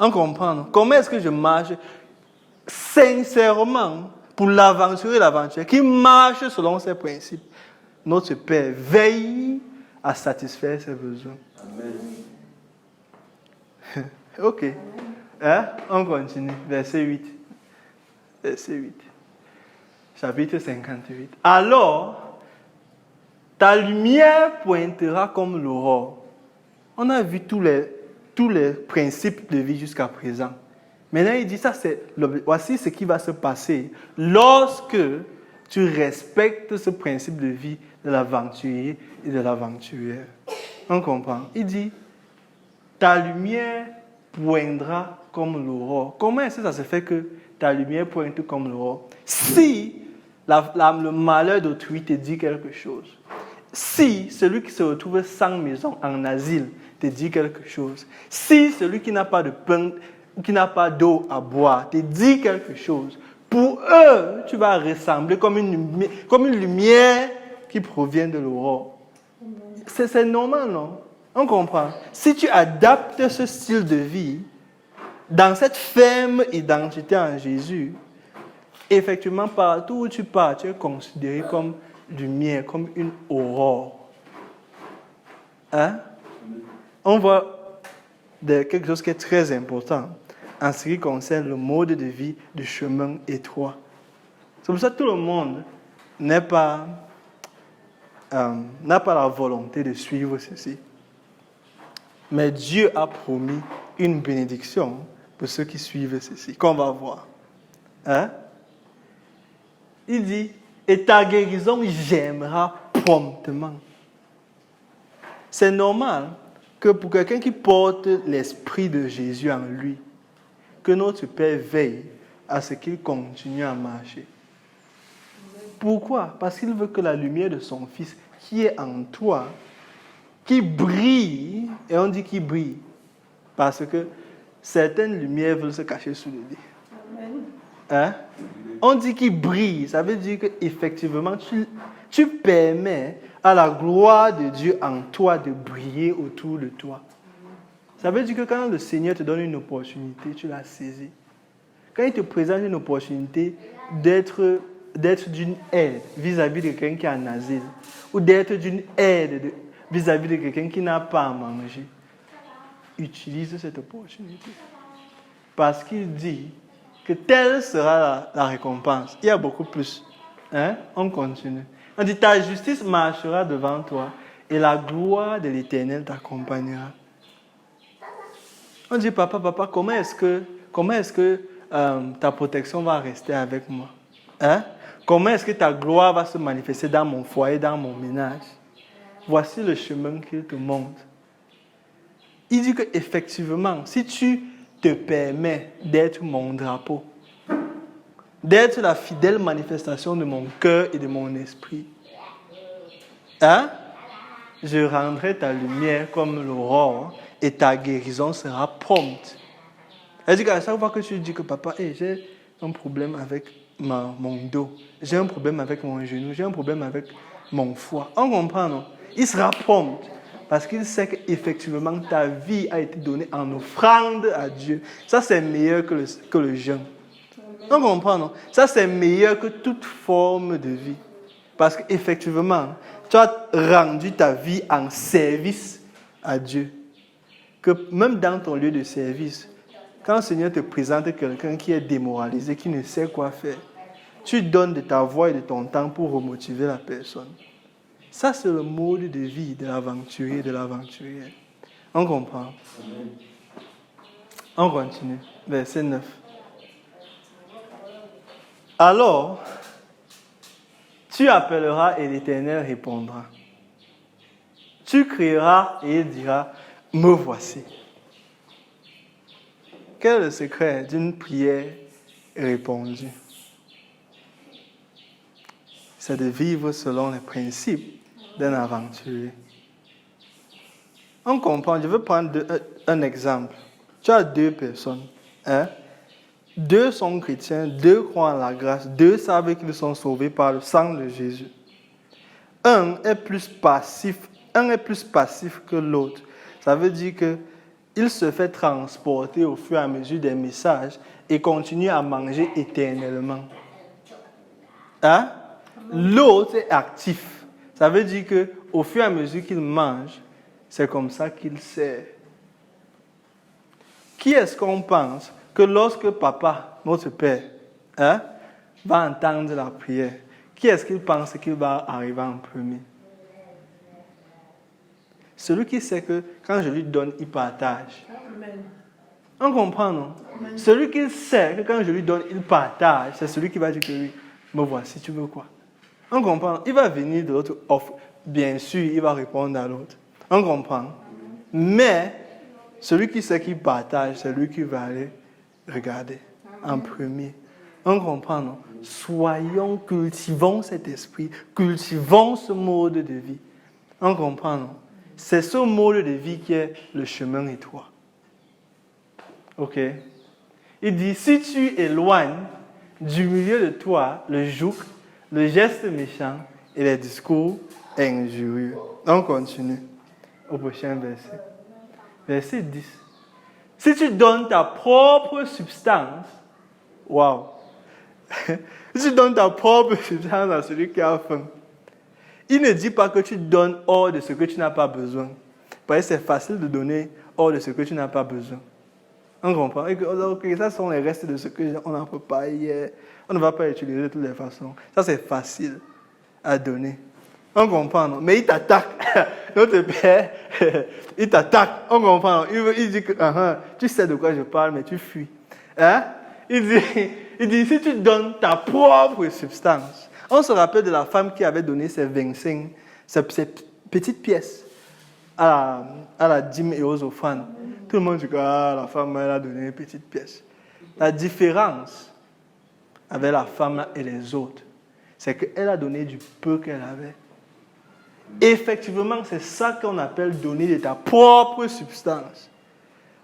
On comprend, non? Comment est-ce que je marche sincèrement pour l'aventurier et l'aventurière qui marche selon ses principes? Notre Père veille à satisfaire ses besoins. Amen. Ok. Hein? On continue. Verset 8. Verset 8. Chapitre 58. Alors, ta lumière pointera comme l'aurore. On a vu tous les principes de vie jusqu'à présent. Maintenant, il dit, voici ce qui va se passer lorsque tu respectes ce principe de vie de l'aventurier et de l'aventurière. On comprend. Il dit, ta lumière poindra comme l'aurore. Comment est-ce que ça se fait que ta lumière pointe comme l'aurore? Si le malheur d'autrui te dit quelque chose, si celui qui se retrouve sans maison en asile te dit quelque chose, si celui qui n'a pas de pain ou qui n'a pas d'eau à boire te dit quelque chose, pour eux, tu vas ressembler comme une lumière qui provient de l'aurore. C'est normal, non? On comprend. Si tu adaptes ce style de vie dans cette ferme identité en Jésus, effectivement, partout où tu pars, tu es considéré comme lumière, comme une aurore. Hein? On voit quelque chose qui est très important en ce qui concerne le mode de vie du chemin étroit. C'est pour ça que tout le monde n'a pas la volonté de suivre ceci. Mais Dieu a promis une bénédiction pour ceux qui suivent ceci, qu'on va voir. Hein? Il dit, et ta guérison viendra promptement. C'est normal que pour quelqu'un qui porte l'esprit de Jésus en lui, que notre Père veille à ce qu'il continue à marcher. Pourquoi? Parce qu'il veut que la lumière de son Fils qui est en toi, qui brille, et on dit qu'il brille, parce que certaines lumières veulent se cacher sous le lit. Hein? On dit qu'il brille, ça veut dire qu'effectivement, tu permets à la gloire de Dieu en toi de briller autour de toi. Ça veut dire que quand le Seigneur te donne une opportunité, tu la saisis. Quand il te présente une opportunité d'être d'une aide vis-à-vis de quelqu'un qui est en asile, ou d'être d'une aide vis-à-vis de quelqu'un qui n'a pas à manger, utilise cette opportunité. Parce qu'il dit que telle sera la récompense. Il y a beaucoup plus. Hein? On continue. On dit, ta justice marchera devant toi et la gloire de l'Éternel t'accompagnera. On dit, papa, comment est-ce que ta protection va rester avec moi? Hein? Comment est-ce que ta gloire va se manifester dans mon foyer, dans mon ménage? Voici le chemin qu'il te montre. Il dit qu'effectivement, si tu te permets d'être mon drapeau, d'être la fidèle manifestation de mon cœur et de mon esprit, hein? Je rendrai ta lumière comme l'aurore et ta guérison sera prompte. C'est-à-dire qu'à chaque fois que tu dis que papa, j'ai un problème avec mon dos, j'ai un problème avec mon genou, j'ai un problème avec mon foie, on comprend, non? Il sera prompt parce qu'il sait qu'effectivement ta vie a été donnée en offrande à Dieu. Ça, c'est meilleur que le jeûne. On comprend, non? Ça, c'est meilleur que toute forme de vie. Parce qu'effectivement, tu as rendu ta vie en service à Dieu. Que même dans ton lieu de service, quand le Seigneur te présente quelqu'un qui est démoralisé, qui ne sait quoi faire, tu donnes de ta voix et de ton temps pour remotiver la personne. Ça, c'est le mode de vie de l'aventurier et de l'aventurière. On comprend? On continue. Verset 9. Alors, tu appelleras et l'Éternel répondra. Tu crieras et il dira, me voici. Quel est le secret d'une prière répondue? C'est de vivre selon les principes d'un aventurier. On comprend, je veux prendre un exemple. Tu as 2 personnes. 2 sont chrétiens, 2 croient en la grâce, 2 savent qu'ils sont sauvés par le sang de Jésus. Un est plus passif que l'autre. Ça veut dire qu'il se fait transporter au fur et à mesure des messages et continue à manger éternellement. L'autre est actif. Ça veut dire qu'au fur et à mesure qu'il mange, c'est comme ça qu'il sert. Qui est-ce qu'on pense que lorsque papa, notre père, va entendre la prière, qui est-ce qu'il pense qu'il va arriver en premier? Celui qui sait que quand je lui donne, il partage. Amen. On comprend, non? Amen. Celui qui sait que quand je lui donne, il partage, c'est celui qui va dire que oui, me voici, tu veux quoi? On comprend. Il va venir de l'autre offre. Bien sûr, il va répondre à l'autre. On comprend. Mais celui qui sait qu'il partage, c'est lui qui va aller regarder en premier. On comprend, non? Cultivons cet esprit, cultivons ce mode de vie. On comprend, non? C'est ce mode de vie qui est le chemin étroit. Ok? Il dit, si tu éloignes du milieu de toi le joug, le geste méchant et les discours injurieux. On continue au prochain verset. Verset 10. Si tu donnes ta propre substance, waouh! Si tu donnes ta propre substance à celui qui a faim, il ne dit pas que tu donnes hors de ce que tu n'as pas besoin. Parce que c'est facile de donner hors de ce que tu n'as pas besoin. On comprend? Et que ça sont les restes de ce qu'on n'en peut pas hier. On ne va pas utiliser de toutes les façons. Ça, c'est facile à donner. On comprend, non? Mais il t'attaque. Notre père, il t'attaque. On comprend. Il dit que tu sais de quoi je parle, mais tu fuis. Il dit, si tu donnes ta propre substance. On se rappelle de la femme qui avait donné ses 25, ses petites pièces à la dîme et aux offrandes. Tout le monde dit que la femme elle a donné une petite pièce. La différence avec la femme et les autres, c'est qu'elle a donné du peu qu'elle avait. Effectivement, c'est ça qu'on appelle donner de ta propre substance.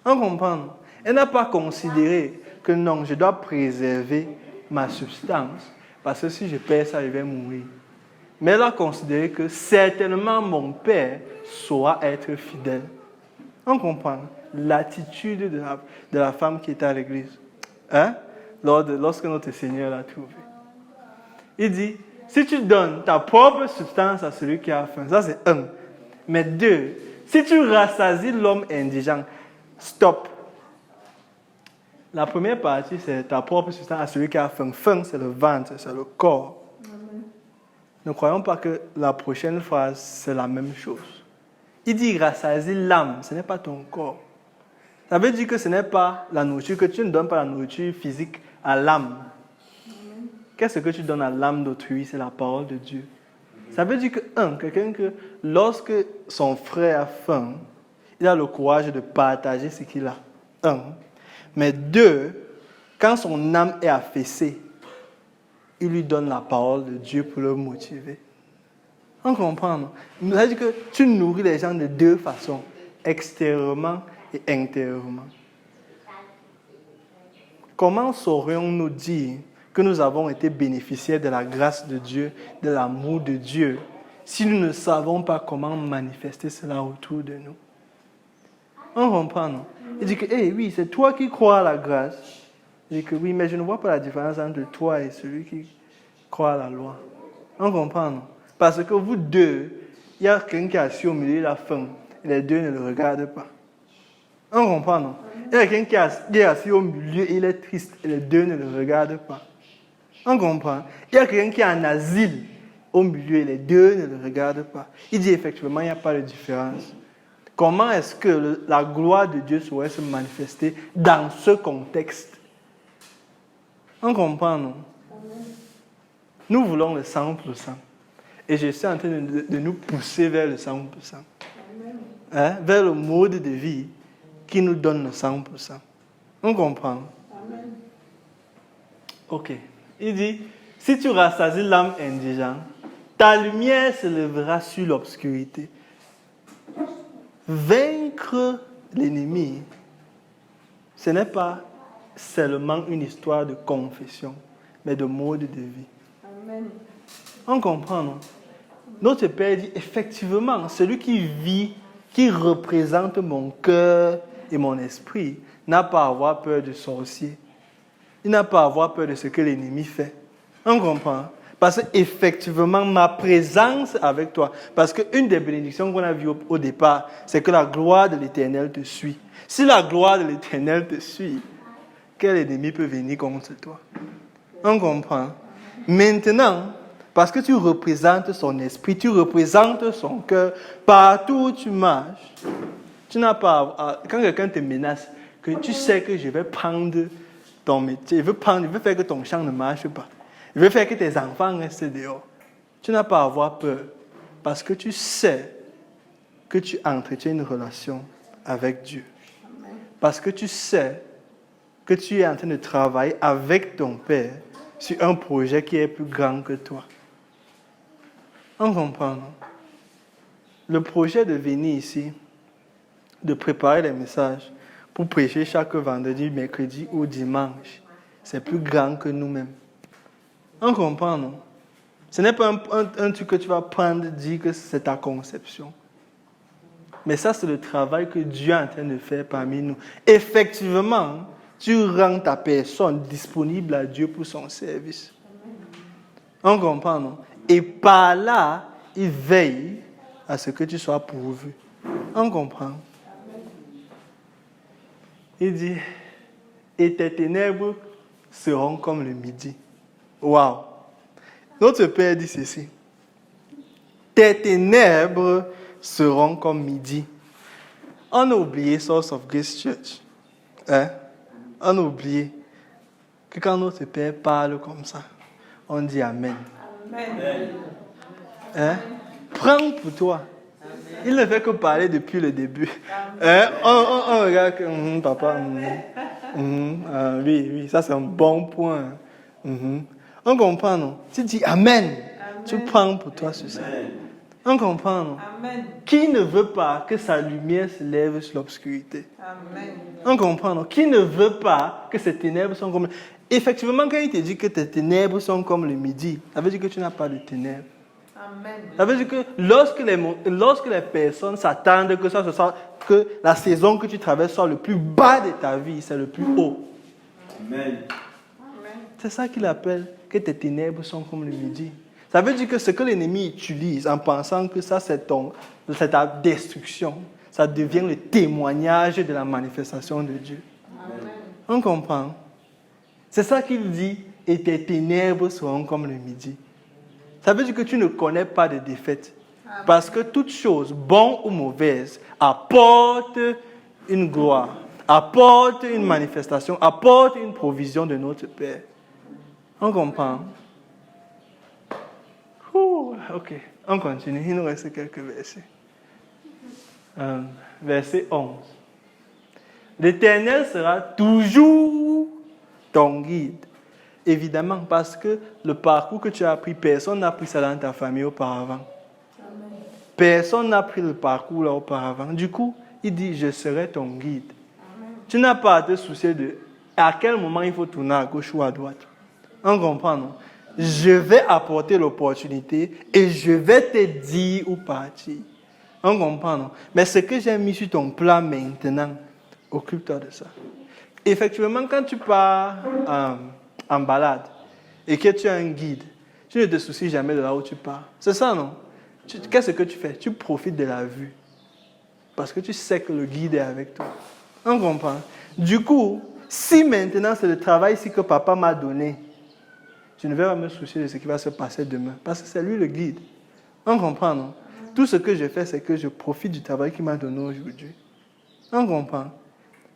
On comprend? Elle n'a pas considéré que non, je dois préserver ma substance parce que si je perds ça, je vais mourir. Mais elle a considéré que certainement mon père saura être fidèle. On comprend l'attitude de la femme qui était à l'église. Lorsque notre Seigneur l'a trouvé. Il dit, si tu donnes ta propre substance à celui qui a faim, ça c'est 1. Mais 2, si tu rassasies l'homme indigent, stop. La première partie, c'est ta propre substance à celui qui a faim. Faim, c'est le ventre, c'est le corps. Amen. Ne croyons pas que la prochaine phrase, c'est la même chose. Il dit rassasier l'âme, ce n'est pas ton corps. Ça veut dire que ce n'est pas la nourriture, que tu ne donnes pas la nourriture physique à l'âme. Amen. Qu'est-ce que tu donnes à l'âme d'autrui? C'est la parole de Dieu. Ça veut dire que, quelqu'un que lorsque son frère a faim, il a le courage de partager ce qu'il a. Mais 2, quand son âme est affaissée, il lui donne la parole de Dieu pour le motiver. On comprend, non? Ça veut dire que tu nourris les gens de 2 façons, extérieurement et intérieurement. Comment saurions-nous dire que nous avons été bénéficiaires de la grâce de Dieu, de l'amour de Dieu, si nous ne savons pas comment manifester cela autour de nous? On comprend, non? Il dit que, oui, c'est toi qui crois à la grâce. Il dit que oui, mais je ne vois pas la différence entre toi et celui qui croit à la loi. On comprend, non? Parce que vous deux, il y a quelqu'un qui est assis au milieu de la femme, et les deux ne le regardent pas. On comprend, non? Il y a quelqu'un qui est assis au milieu et il est triste, et les deux ne le regardent pas. On comprend? Il y a quelqu'un qui est en asile au milieu et les deux ne le regardent pas. Il dit effectivement, il n'y a pas de différence. Comment est-ce que la gloire de Dieu pourrait se manifester dans ce contexte? On comprend, non? Nous voulons le 100%. Et je suis en train de nous pousser vers le 100%. Hein? Vers le mode de vie qui nous donne le 100%. On comprend? Amen. Ok. Il dit, si tu rassasies l'âme indigente, ta lumière se lèvera sur l'obscurité. Vaincre l'ennemi, ce n'est pas seulement une histoire de confession, mais de mode de vie. Amen. On comprend, non? Notre Père dit, effectivement, celui qui vit, qui représente mon cœur et mon esprit, n'a pas à avoir peur du sorcier. Il n'a pas à avoir peur de ce que l'ennemi fait. On comprend? Parce qu'effectivement, ma présence avec toi, parce qu'une des bénédictions qu'on a vues au départ, c'est que la gloire de l'Éternel te suit. Si la gloire de l'Éternel te suit, quel ennemi peut venir contre toi? On comprend? Maintenant, parce que tu représentes son esprit, tu représentes son cœur, partout où tu marches, tu n'as pas quand quelqu'un te menace, que tu sais que je vais prendre ton métier, je veux faire que ton champ ne marche pas. Je veux faire que tes enfants restent dehors. Tu n'as pas à avoir peur parce que tu sais que tu entretiens une relation avec Dieu. Parce que tu sais que tu es en train de travailler avec ton Père sur un projet qui est plus grand que toi. On comprend, non? Le projet de venir ici, de préparer les messages pour prêcher chaque vendredi, mercredi ou dimanche, c'est plus grand que nous-mêmes. On comprend, non? Ce n'est pas un truc que tu vas prendre et dire que c'est ta conception. Mais ça, c'est le travail que Dieu est en train de faire parmi nous. Effectivement, tu rends ta personne disponible à Dieu pour son service. On comprend, non? Et par là, il veille à ce que tu sois pourvu. On comprend? Il dit, et tes ténèbres seront comme le midi. Waouh! Notre Père dit ceci. Tes ténèbres seront comme midi. On a oublié Source of Grace Church. Hein? On a oublié que quand notre Père parle comme ça, on dit Amen. Amen. Hein? Prends pour toi. Il ne fait que parler depuis le début. Hein? On regarde que papa. Oui, ça c'est un bon point. On comprend, non? Tu dis Amen. Amen. Tu prends pour toi sur ça. On comprend, non? Amen. Qui ne veut pas que sa lumière se lève sur l'obscurité? Amen. On comprend, non? Qui ne veut pas que ses ténèbres sont comme... Effectivement, quand il te dit que tes ténèbres sont comme le midi, ça veut dire que tu n'as pas de ténèbres. Amen. Ça veut dire que lorsque les personnes s'attendent que la saison que tu traverses soit le plus bas de ta vie, c'est le plus haut. Amen. C'est ça qu'il appelle que tes ténèbres sont comme le midi. Ça veut dire que ce que l'ennemi utilise en pensant que ça c'est ta destruction, ça devient le témoignage de la manifestation de Dieu. Amen. On comprend? C'est ça qu'il dit, et tes ténèbres seront comme le midi. Ça veut dire que tu ne connais pas de défaite. Amen. Parce que toute chose, bonne ou mauvaise, apporte une gloire, apporte une manifestation, apporte une provision de notre Père. On comprend? Ok, on continue. Il nous reste quelques versets. Verset 11. L'Éternel sera toujours ton guide. Évidemment, parce que le parcours que tu as appris, personne n'a appris ça dans ta famille auparavant. Amen. Personne n'a pris le parcours là auparavant. Du coup, il dit, je serai ton guide. Amen. Tu n'as pas à te soucier de à quel moment il faut tourner à gauche ou à droite. On comprend, non? Je vais apporter l'opportunité et je vais te dire où partir. On comprend, non? Mais ce que j'ai mis sur ton plan maintenant, occupe-toi de ça. Effectivement, quand tu pars en balade et que tu as un guide, Tu ne te soucies jamais de là où tu pars. C'est ça, non? Qu'est-ce que tu fais? Tu profites de la vue. Parce que tu sais que le guide est avec toi. On comprend? Du coup, si maintenant c'est le travail ici que papa m'a donné, je ne vais pas me soucier de ce qui va se passer demain. Parce que c'est lui le guide. On comprend, non? Tout ce que je fais, c'est que je profite du travail qu'il m'a donné aujourd'hui. On comprend?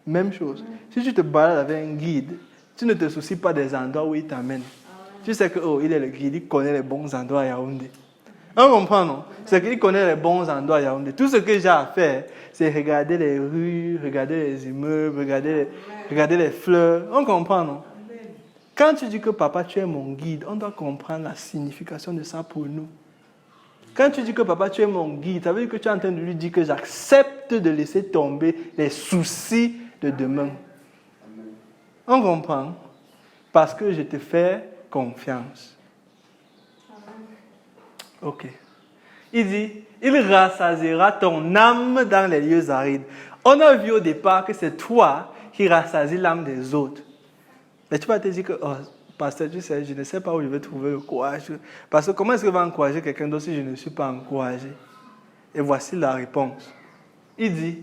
Même chose. Si tu te balades avec un guide, tu ne te soucies pas des endroits où il t'amène. Tu sais que, il est le guide, il connaît les bons endroits à Yaoundé. On comprend, non? C'est qu'il connaît les bons endroits à Yaoundé. Tout ce que j'ai à faire, c'est regarder les rues, regarder les immeubles, regarder les fleurs. On comprend, non? Quand tu dis que papa, tu es mon guide, on doit comprendre la signification de ça pour nous. Quand tu dis que papa, tu es mon guide, ça veut dire que tu es en train de lui dire que j'accepte de laisser tomber les soucis de demain. On comprend? Parce que je te fais confiance. Ok. Il dit, il rassasiera ton âme dans les lieux arides. On a vu au départ que c'est toi qui rassasies l'âme des autres. Mais tu vas te dire que, pasteur, tu sais, je ne sais pas où je vais trouver le courage. Parce que comment est-ce que je vais encourager quelqu'un d'autre si je ne suis pas encouragé? Et voici la réponse. Il dit,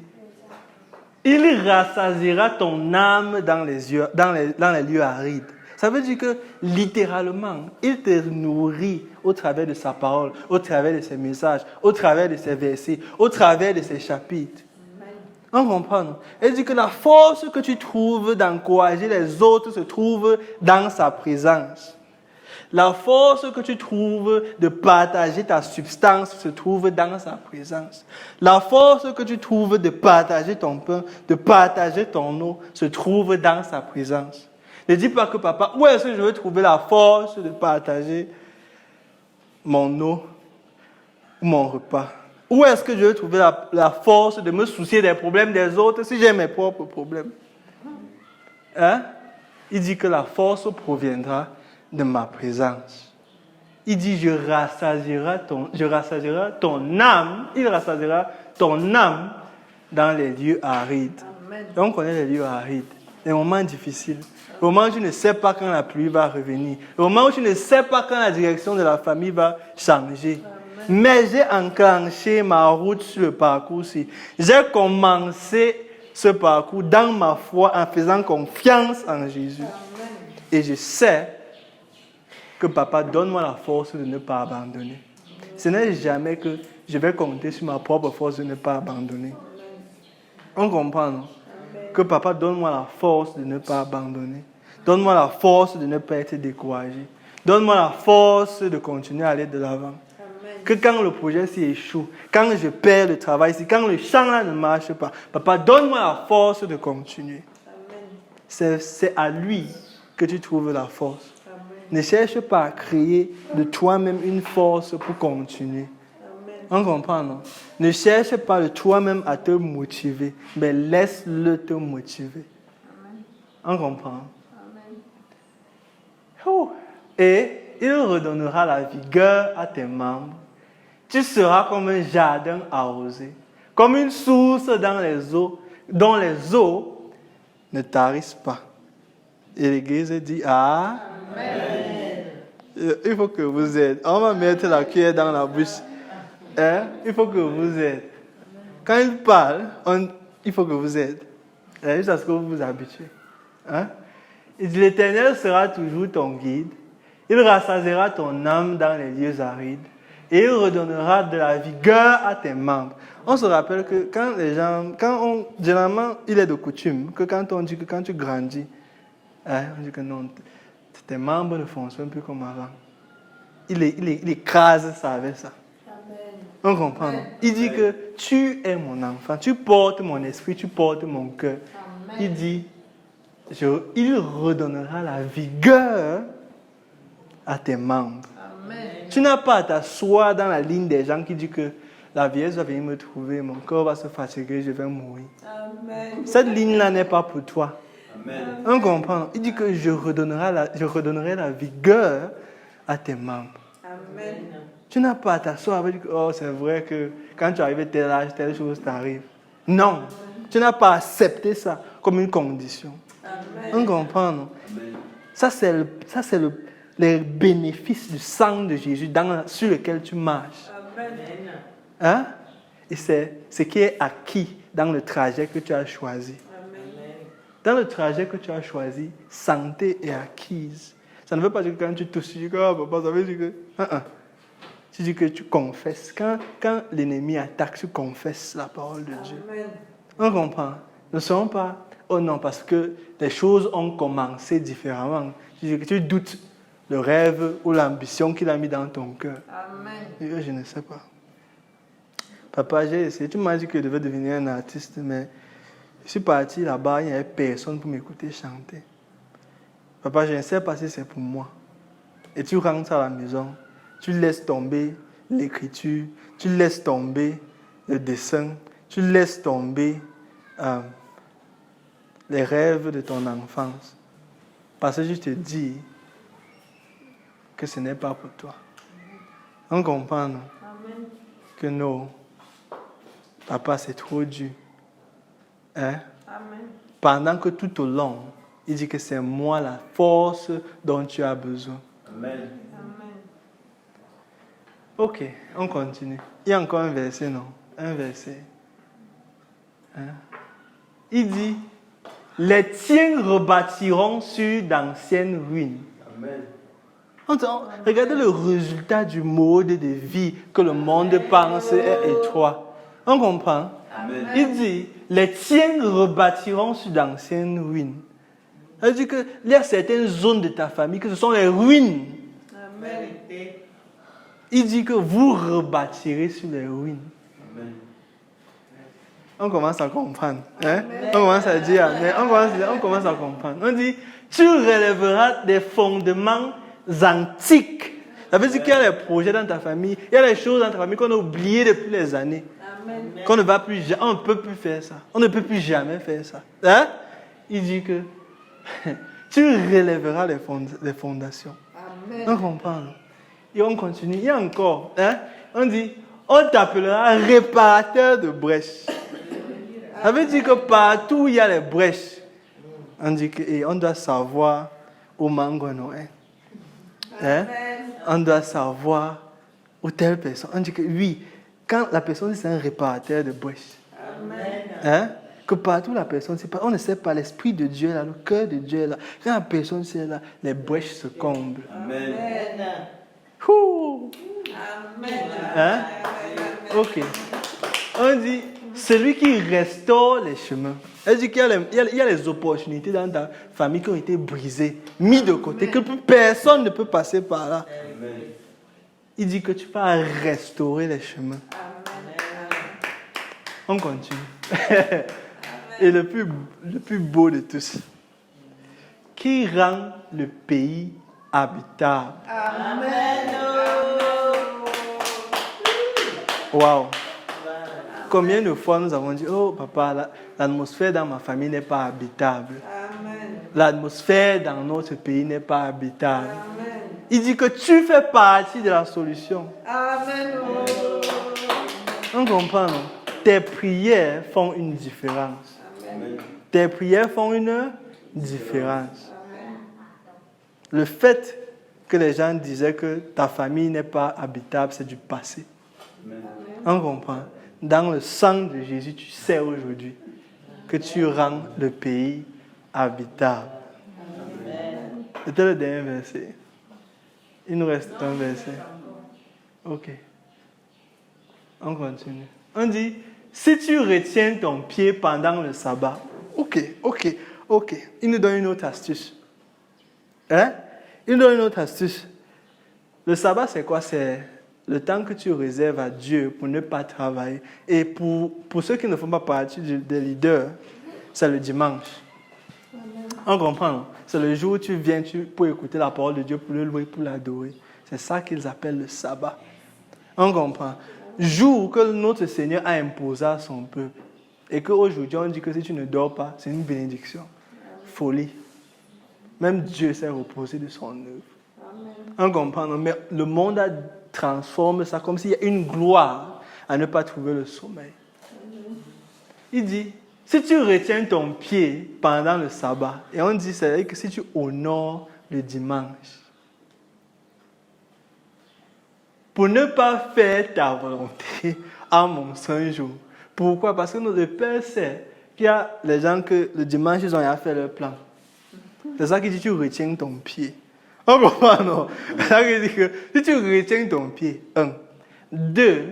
il rassasiera ton âme dans les lieux arides. Ça veut dire que, littéralement, il te nourrit au travers de sa parole, au travers de ses messages, au travers de ses versets, au travers de ses chapitres. On comprend, non? Il dit que la force que tu trouves d'encourager les autres se trouve dans sa présence. La force que tu trouves de partager ta substance se trouve dans sa présence. La force que tu trouves de partager ton pain, de partager ton eau, se trouve dans sa présence. Ne dis pas que papa, où est-ce que je vais trouver la force de partager mon eau ou mon repas? Où est-ce que je vais trouver la force de me soucier des problèmes des autres si j'ai mes propres problèmes? Hein? Il dit que la force proviendra de ma présence. Il dit, je rassasierai ton âme, il rassasiera ton âme dans les lieux arides. Amen. Et on connaît les lieux arides, les moments difficiles, le moment où tu ne sais pas quand la pluie va revenir, le moment où tu ne sais pas quand la direction de la famille va changer. Amen. Mais j'ai enclenché ma route sur le parcours-ci. J'ai commencé ce parcours dans ma foi en faisant confiance en Jésus. Amen. Et je sais que papa, donne-moi la force de ne pas abandonner. Ce n'est jamais que je vais compter sur ma propre force de ne pas abandonner. On comprend, non? Que papa, donne-moi la force de ne pas abandonner. Donne-moi la force de ne pas être découragé. Donne-moi la force de continuer à aller de l'avant. Que quand le projet s'y échoue, quand je perds le travail, quand le champ là ne marche pas, papa, donne-moi la force de continuer. C'est à lui que tu trouves la force. Ne cherche pas à créer de toi-même une force pour continuer. Amen. On comprend, non? Ne cherche pas de toi-même à te motiver, mais laisse-le te motiver. Amen. On comprend? Amen. Et il redonnera la vigueur à tes membres. Tu seras comme un jardin arrosé, comme une source dans les eaux, dont les eaux ne tarissent pas. Et l'Église dit Amen. Il faut que vous aidiez. On va mettre la cuillère dans la bouche. Il faut que vous aidiez. Quand il parle, il faut que vous aidiez. Jusqu'à ce que vous vous habituez. Il dit, l'Éternel sera toujours ton guide. Il rassasiera ton âme dans les lieux arides. Et il redonnera de la vigueur à tes membres. On se rappelle que généralement, il est de coutume que quand on dit que quand tu grandis, on dit que non, tes membres ne fonctionnent plus comme avant. Il écrase ça avec ça. Amen. On comprend. Amen. Il dit que tu es mon enfant, tu portes mon esprit, tu portes mon cœur. Amen. Il dit, il redonnera la vigueur à tes membres. Amen. Tu n'as pas à t'asseoir dans la ligne des gens qui disent que la vieillesse va venir me trouver, mon corps va se fatiguer, je vais mourir. Amen. Cette ligne-là n'est pas pour toi. Amen. On comprend. Il dit que je redonnerai la vigueur à tes membres. Amen. Tu n'as pas à t'asseoir et dire que c'est vrai que quand tu arrives à tel âge, telle chose t'arrive. Non. Amen. Tu n'as pas accepté ça comme une condition. Amen. On comprend, non? Amen. Ça, c'est les bénéfices du sang de Jésus sur lequel tu marches. Amen. Hein? Et c'est ce qui est acquis dans le trajet que tu as choisi. Amen. Dans le trajet que tu as choisi, santé est acquise. Ça ne veut pas dire que quand tu tousses, tu dis que papa, ça veut dire que. Tu dis que tu confesses. Quand l'ennemi attaque, tu confesses la parole de Dieu. Amen. On comprend. Ne serons pas, oh non, parce que les choses ont commencé différemment. Tu dis que tu doutes le rêve ou l'ambition qu'il a mis dans ton cœur. Amen. Je ne sais pas. Papa, j'ai essayé. Tu m'as dit que je devais devenir un artiste, mais je suis parti là-bas, il n'y avait personne pour m'écouter chanter. Papa, je ne sais pas si c'est pour moi. Et tu rentres à la maison, tu laisses tomber l'écriture, tu laisses tomber le dessin, tu laisses tomber les rêves de ton enfance. Parce que je te dis que ce n'est pas pour toi. On comprend, non? Amen. Que non. Papa, c'est trop dur. Hein? Amen. Pendant que tout au long, il dit que c'est moi la force dont tu as besoin. Amen. Amen. Ok, on continue. Il y a encore un verset, non? Un verset. Hein? Il dit, les tiens rebâtiront sur d'anciennes ruines. Amen. Regardez le résultat du mode de vie que le monde pense est étroit. On comprend? Amen. Il dit, les tiens rebâtiront sur d'anciennes ruines. Ça veut dire qu'il y a certaines zones de ta famille que ce sont les ruines. Amen. Il dit que vous rebâtirez sur les ruines. Amen. On commence à comprendre. Hein? On commence à dire Amen. On commence à comprendre. On dit, tu relèveras des fondements antiques. Ça veut dire qu'il y a des projets dans ta famille, il y a des choses dans ta famille qu'on a oubliées depuis les années. Amen. Qu'on ne va plus, on ne peut plus faire ça. On ne peut plus jamais faire ça. Hein? Il dit que tu relèveras les fondations. Amen. On comprend. Non? Et on continue. Il y a encore. Hein? On dit, on t'appellera réparateur de brèches. Ça veut dire que partout où il y a les brèches, on dit que on doit savoir où mango Noël. Hein? On doit savoir où telle personne. On dit que oui, quand la personne c'est un réparateur de brèches. Amen. Hein? Que partout la personne, on ne sait pas, l'esprit de Dieu est là, le cœur de Dieu est là. Quand la personne c'est là, les brèches se comblent. Amen. Ouh. Amen. Hein? Ok. On dit, celui qui restaure les chemins. Elle dit qu'il y a les opportunités dans ta famille qui ont été brisées, mises de côté, que plus personne ne peut passer par là. Amen. Il dit que tu vas restaurer les chemins. On continue. Et le plus beau de tous, qui rend le pays habitable. Waouh! Combien de fois nous avons dit, oh papa, l'atmosphère dans ma famille n'est pas habitable. Amen. L'atmosphère dans notre pays n'est pas habitable. Amen. Il dit que tu fais partie de la solution. Amen. On comprend, non? Tes prières font une différence. Amen. Tes prières font une différence. Amen. Le fait que les gens disaient que ta famille n'est pas habitable, c'est du passé. Amen. On comprend. Dans le sang de Jésus, tu sais aujourd'hui que tu rends le pays habitable. C'était le dernier verset. Il nous reste un verset. Ok. On continue. On dit, si tu retiens ton pied pendant le sabbat. Ok. Il nous donne une autre astuce. Hein? Il nous donne une autre astuce. Le sabbat, c'est quoi? C'est le temps que tu réserves à Dieu pour ne pas travailler. Et pour ceux qui ne font pas partie des leaders, c'est le dimanche. On comprend, non? C'est le jour où tu viens pour écouter la parole de Dieu, pour le louer, pour l'adorer. C'est ça qu'ils appellent le sabbat. On comprend. Jour que notre Seigneur a imposé à son peuple. Et qu'aujourd'hui, on dit que si tu ne dors pas, c'est une bénédiction. Folie. Même Dieu s'est reposé de son œuvre. On comprend, non? Mais le monde transforme ça comme s'il y a une gloire à ne pas trouver le sommeil. Il dit, si tu retiens ton pied pendant le sabbat, et on dit, c'est que si tu honores le dimanche, pour ne pas faire ta volonté à mon saint jour. Pourquoi? Parce que le Père sait qu'il y a les gens que le dimanche, ils ont à faire leur plan. C'est ça qu'il dit, tu retiens ton pied. On comprend, non? C'est ça qu'il dit que si tu retiens ton pied, 1. 2,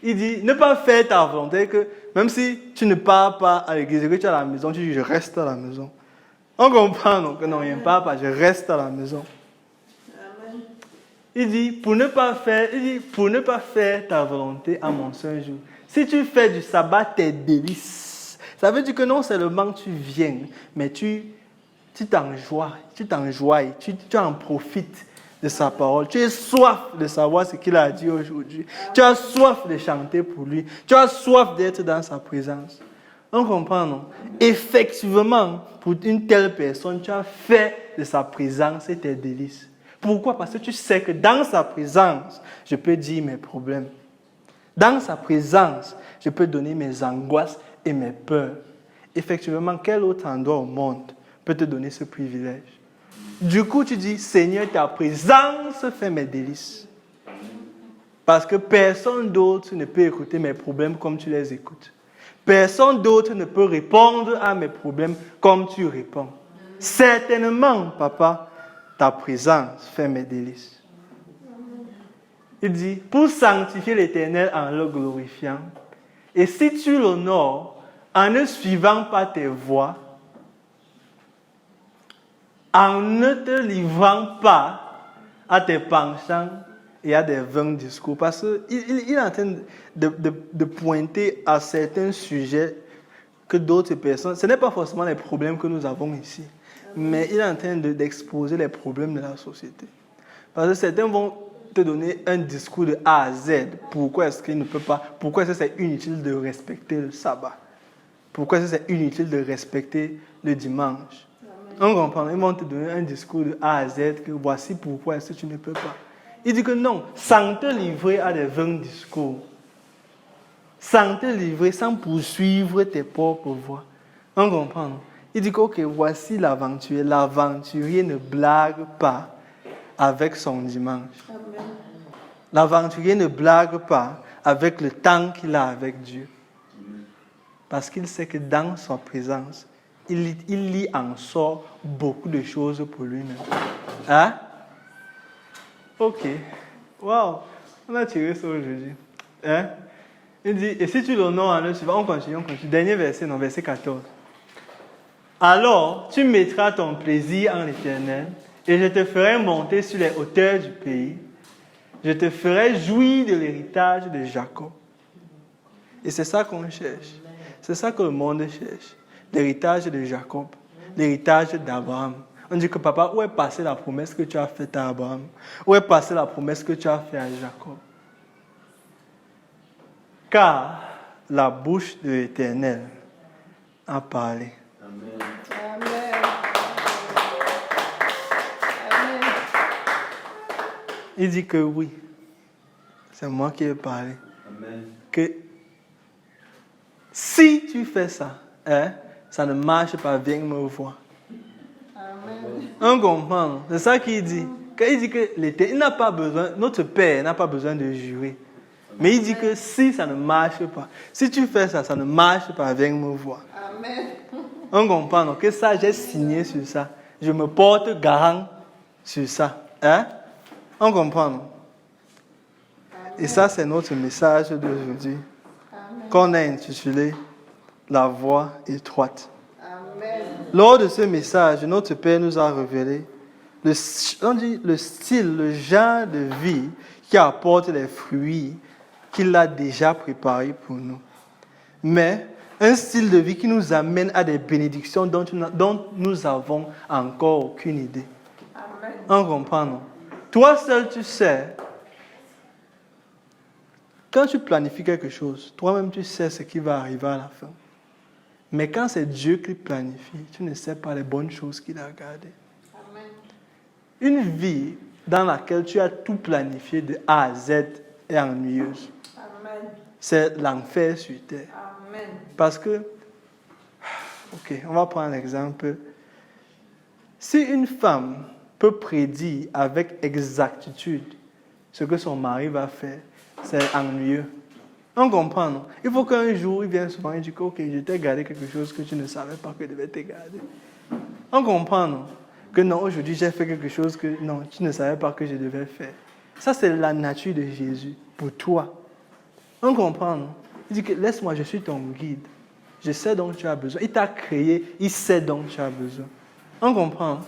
il dit, ne pas faire ta volonté, que même si tu ne pars pas à l'église, que tu es à la maison, tu dis, je reste à la maison. On comprend, non? Que non, je ne pars pas, je reste à la maison. Amen. Il dit, pour ne pas faire ta volonté à mon saint jour. Si tu fais du sabbat tes délices, ça veut dire que non seulement tu viens, mais tu t'enjoies, tu en profites de sa parole. Tu as soif de savoir ce qu'il a dit aujourd'hui. Tu as soif de chanter pour lui. Tu as soif d'être dans sa présence. On comprend, non? Effectivement, pour une telle personne, tu as fait de sa présence tes délices. Pourquoi? Parce que tu sais que dans sa présence, je peux dire mes problèmes. Dans sa présence, je peux donner mes angoisses et mes peurs. Effectivement, quel autre endroit au monde peut te donner ce privilège? Du coup, tu dis, Seigneur, ta présence fait mes délices. Parce que personne d'autre ne peut écouter mes problèmes comme tu les écoutes. Personne d'autre ne peut répondre à mes problèmes comme tu réponds. Certainement, papa, ta présence fait mes délices. Il dit, pour sanctifier l'Éternel en le glorifiant, et si tu l'honores en ne suivant pas tes voies, en ne te livrant pas à tes penchants et à des vains discours. Parce qu'il est en train de pointer à certains sujets que d'autres personnes, ce n'est pas forcément les problèmes que nous avons ici, mais il est en train d'exposer les problèmes de la société. Parce que certains vont te donner un discours de A à Z. Pourquoi est-ce qu'il ne peut pas, pourquoi est-ce que c'est inutile de respecter le sabbat? Pourquoi est-ce que c'est inutile de respecter le dimanche? On comprend, ils vont te donner un discours de A à Z, que voici pourquoi est-ce que tu ne peux pas. Il dit que non, sans te livrer à des vains discours, sans te livrer, sans poursuivre tes propres voies. On comprend. Il dit que ok, voici l'aventurier. L'aventurier ne blague pas avec son dimanche. Amen. L'aventurier ne blague pas avec le temps qu'il a avec Dieu. Parce qu'il sait que dans sa présence, il y en sort beaucoup de choses pour lui-même. Hein? Ok. Wow. On a tiré ça aujourd'hui. Hein? Il dit, et si tu l'honores en le suivant, on continue. Dernier verset, non, verset 14. Alors, tu mettras ton plaisir en l'Éternel, et je te ferai monter sur les hauteurs du pays. Je te ferai jouir de l'héritage de Jacob. Et c'est ça qu'on cherche. C'est ça que le monde cherche. L'héritage de Jacob. L'héritage d'Abraham. On dit que papa, où est passée la promesse que tu as faite à Abraham? Où est passée la promesse que tu as faite à Jacob? Car la bouche de l'Éternel a parlé. Amen. Amen. Il dit que oui, c'est moi qui ai parlé. Amen. Que si tu fais ça, hein, ça ne marche pas, viens me voir. Amen. On comprend, c'est ça qu'il dit. Quand il dit que l'Éternel n'a pas besoin, notre Père n'a pas besoin de jurer. Mais il dit que si ça ne marche pas, si tu fais ça, ça ne marche pas, viens me voir. Amen. On comprend, donc, que ça, j'ai signé sur ça. Je me porte garant sur ça. Hein? On comprend, non? Et ça, c'est notre message d'aujourd'hui, qu'on a intitulé « La voie étroite ». Amen. Lors de ce message, notre Père nous a révélé le style, le genre de vie qui apporte les fruits qu'il a déjà préparés pour nous. Mais un style de vie qui nous amène à des bénédictions dont nous avons encore aucune idée. Amen. On comprend, non? Toi seul, tu sais. Quand tu planifies quelque chose, toi-même, tu sais ce qui va arriver à la fin. Mais quand c'est Dieu qui planifie, tu ne sais pas les bonnes choses qu'il a gardées. Amen. Une vie dans laquelle tu as tout planifié de A à Z est ennuyeuse. Amen. C'est l'enfer sur terre. Amen. Parce que, ok, on va prendre l'exemple. Si une femme peut prédire avec exactitude ce que son mari va faire, c'est ennuyeux. On comprend, non? Il faut qu'un jour, il vienne souvent et dit que, ok, je t'ai gardé quelque chose que tu ne savais pas que je devais te garder. On comprend, non? Que non, aujourd'hui, j'ai fait quelque chose que non, tu ne savais pas que je devais faire. Ça, c'est la nature de Jésus pour toi. On comprend, non? Il dit que laisse-moi, je suis ton guide. Je sais dont tu as besoin. Il t'a créé, il sait dont tu as besoin. On comprend?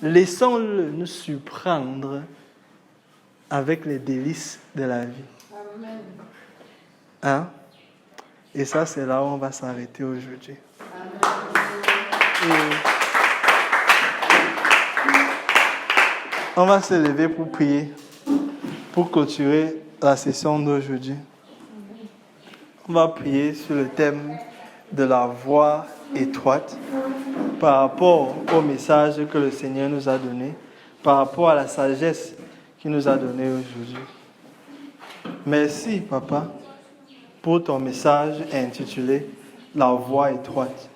Laissons-le nous surprendre avec les délices de la vie. Amen. Hein? Et ça, c'est là où on va s'arrêter aujourd'hui. Et on va se lever pour prier, pour clôturer la session d'aujourd'hui. On va prier sur le thème de la voie étroite par rapport au message que le Seigneur nous a donné, par rapport à la sagesse qu'il nous a donnée aujourd'hui. Merci, Papa, pour ton message intitulé « La voie étroite ».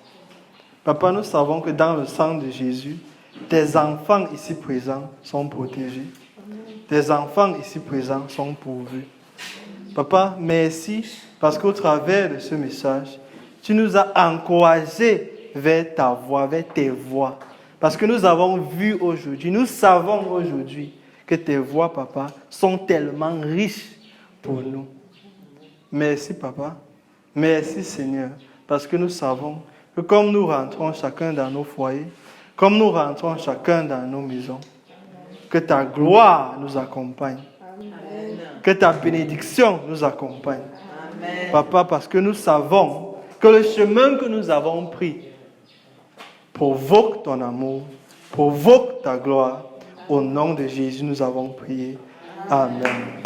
Papa, nous savons que dans le sang de Jésus, tes enfants ici présents sont protégés. Tes enfants ici présents sont pourvus. Papa, merci parce qu'au travers de ce message, tu nous as encouragés vers ta voie, vers tes voies. Parce que nous avons vu aujourd'hui, nous savons aujourd'hui que tes voies, Papa, sont tellement riches pour nous. Merci, Papa. Merci, Seigneur, parce que nous savons que comme nous rentrons chacun dans nos foyers, comme nous rentrons chacun dans nos maisons, que ta gloire nous accompagne. Amen. Que ta bénédiction nous accompagne. Amen. Papa, parce que nous savons que le chemin que nous avons pris provoque ton amour, provoque ta gloire. Au nom de Jésus, nous avons prié. Amen.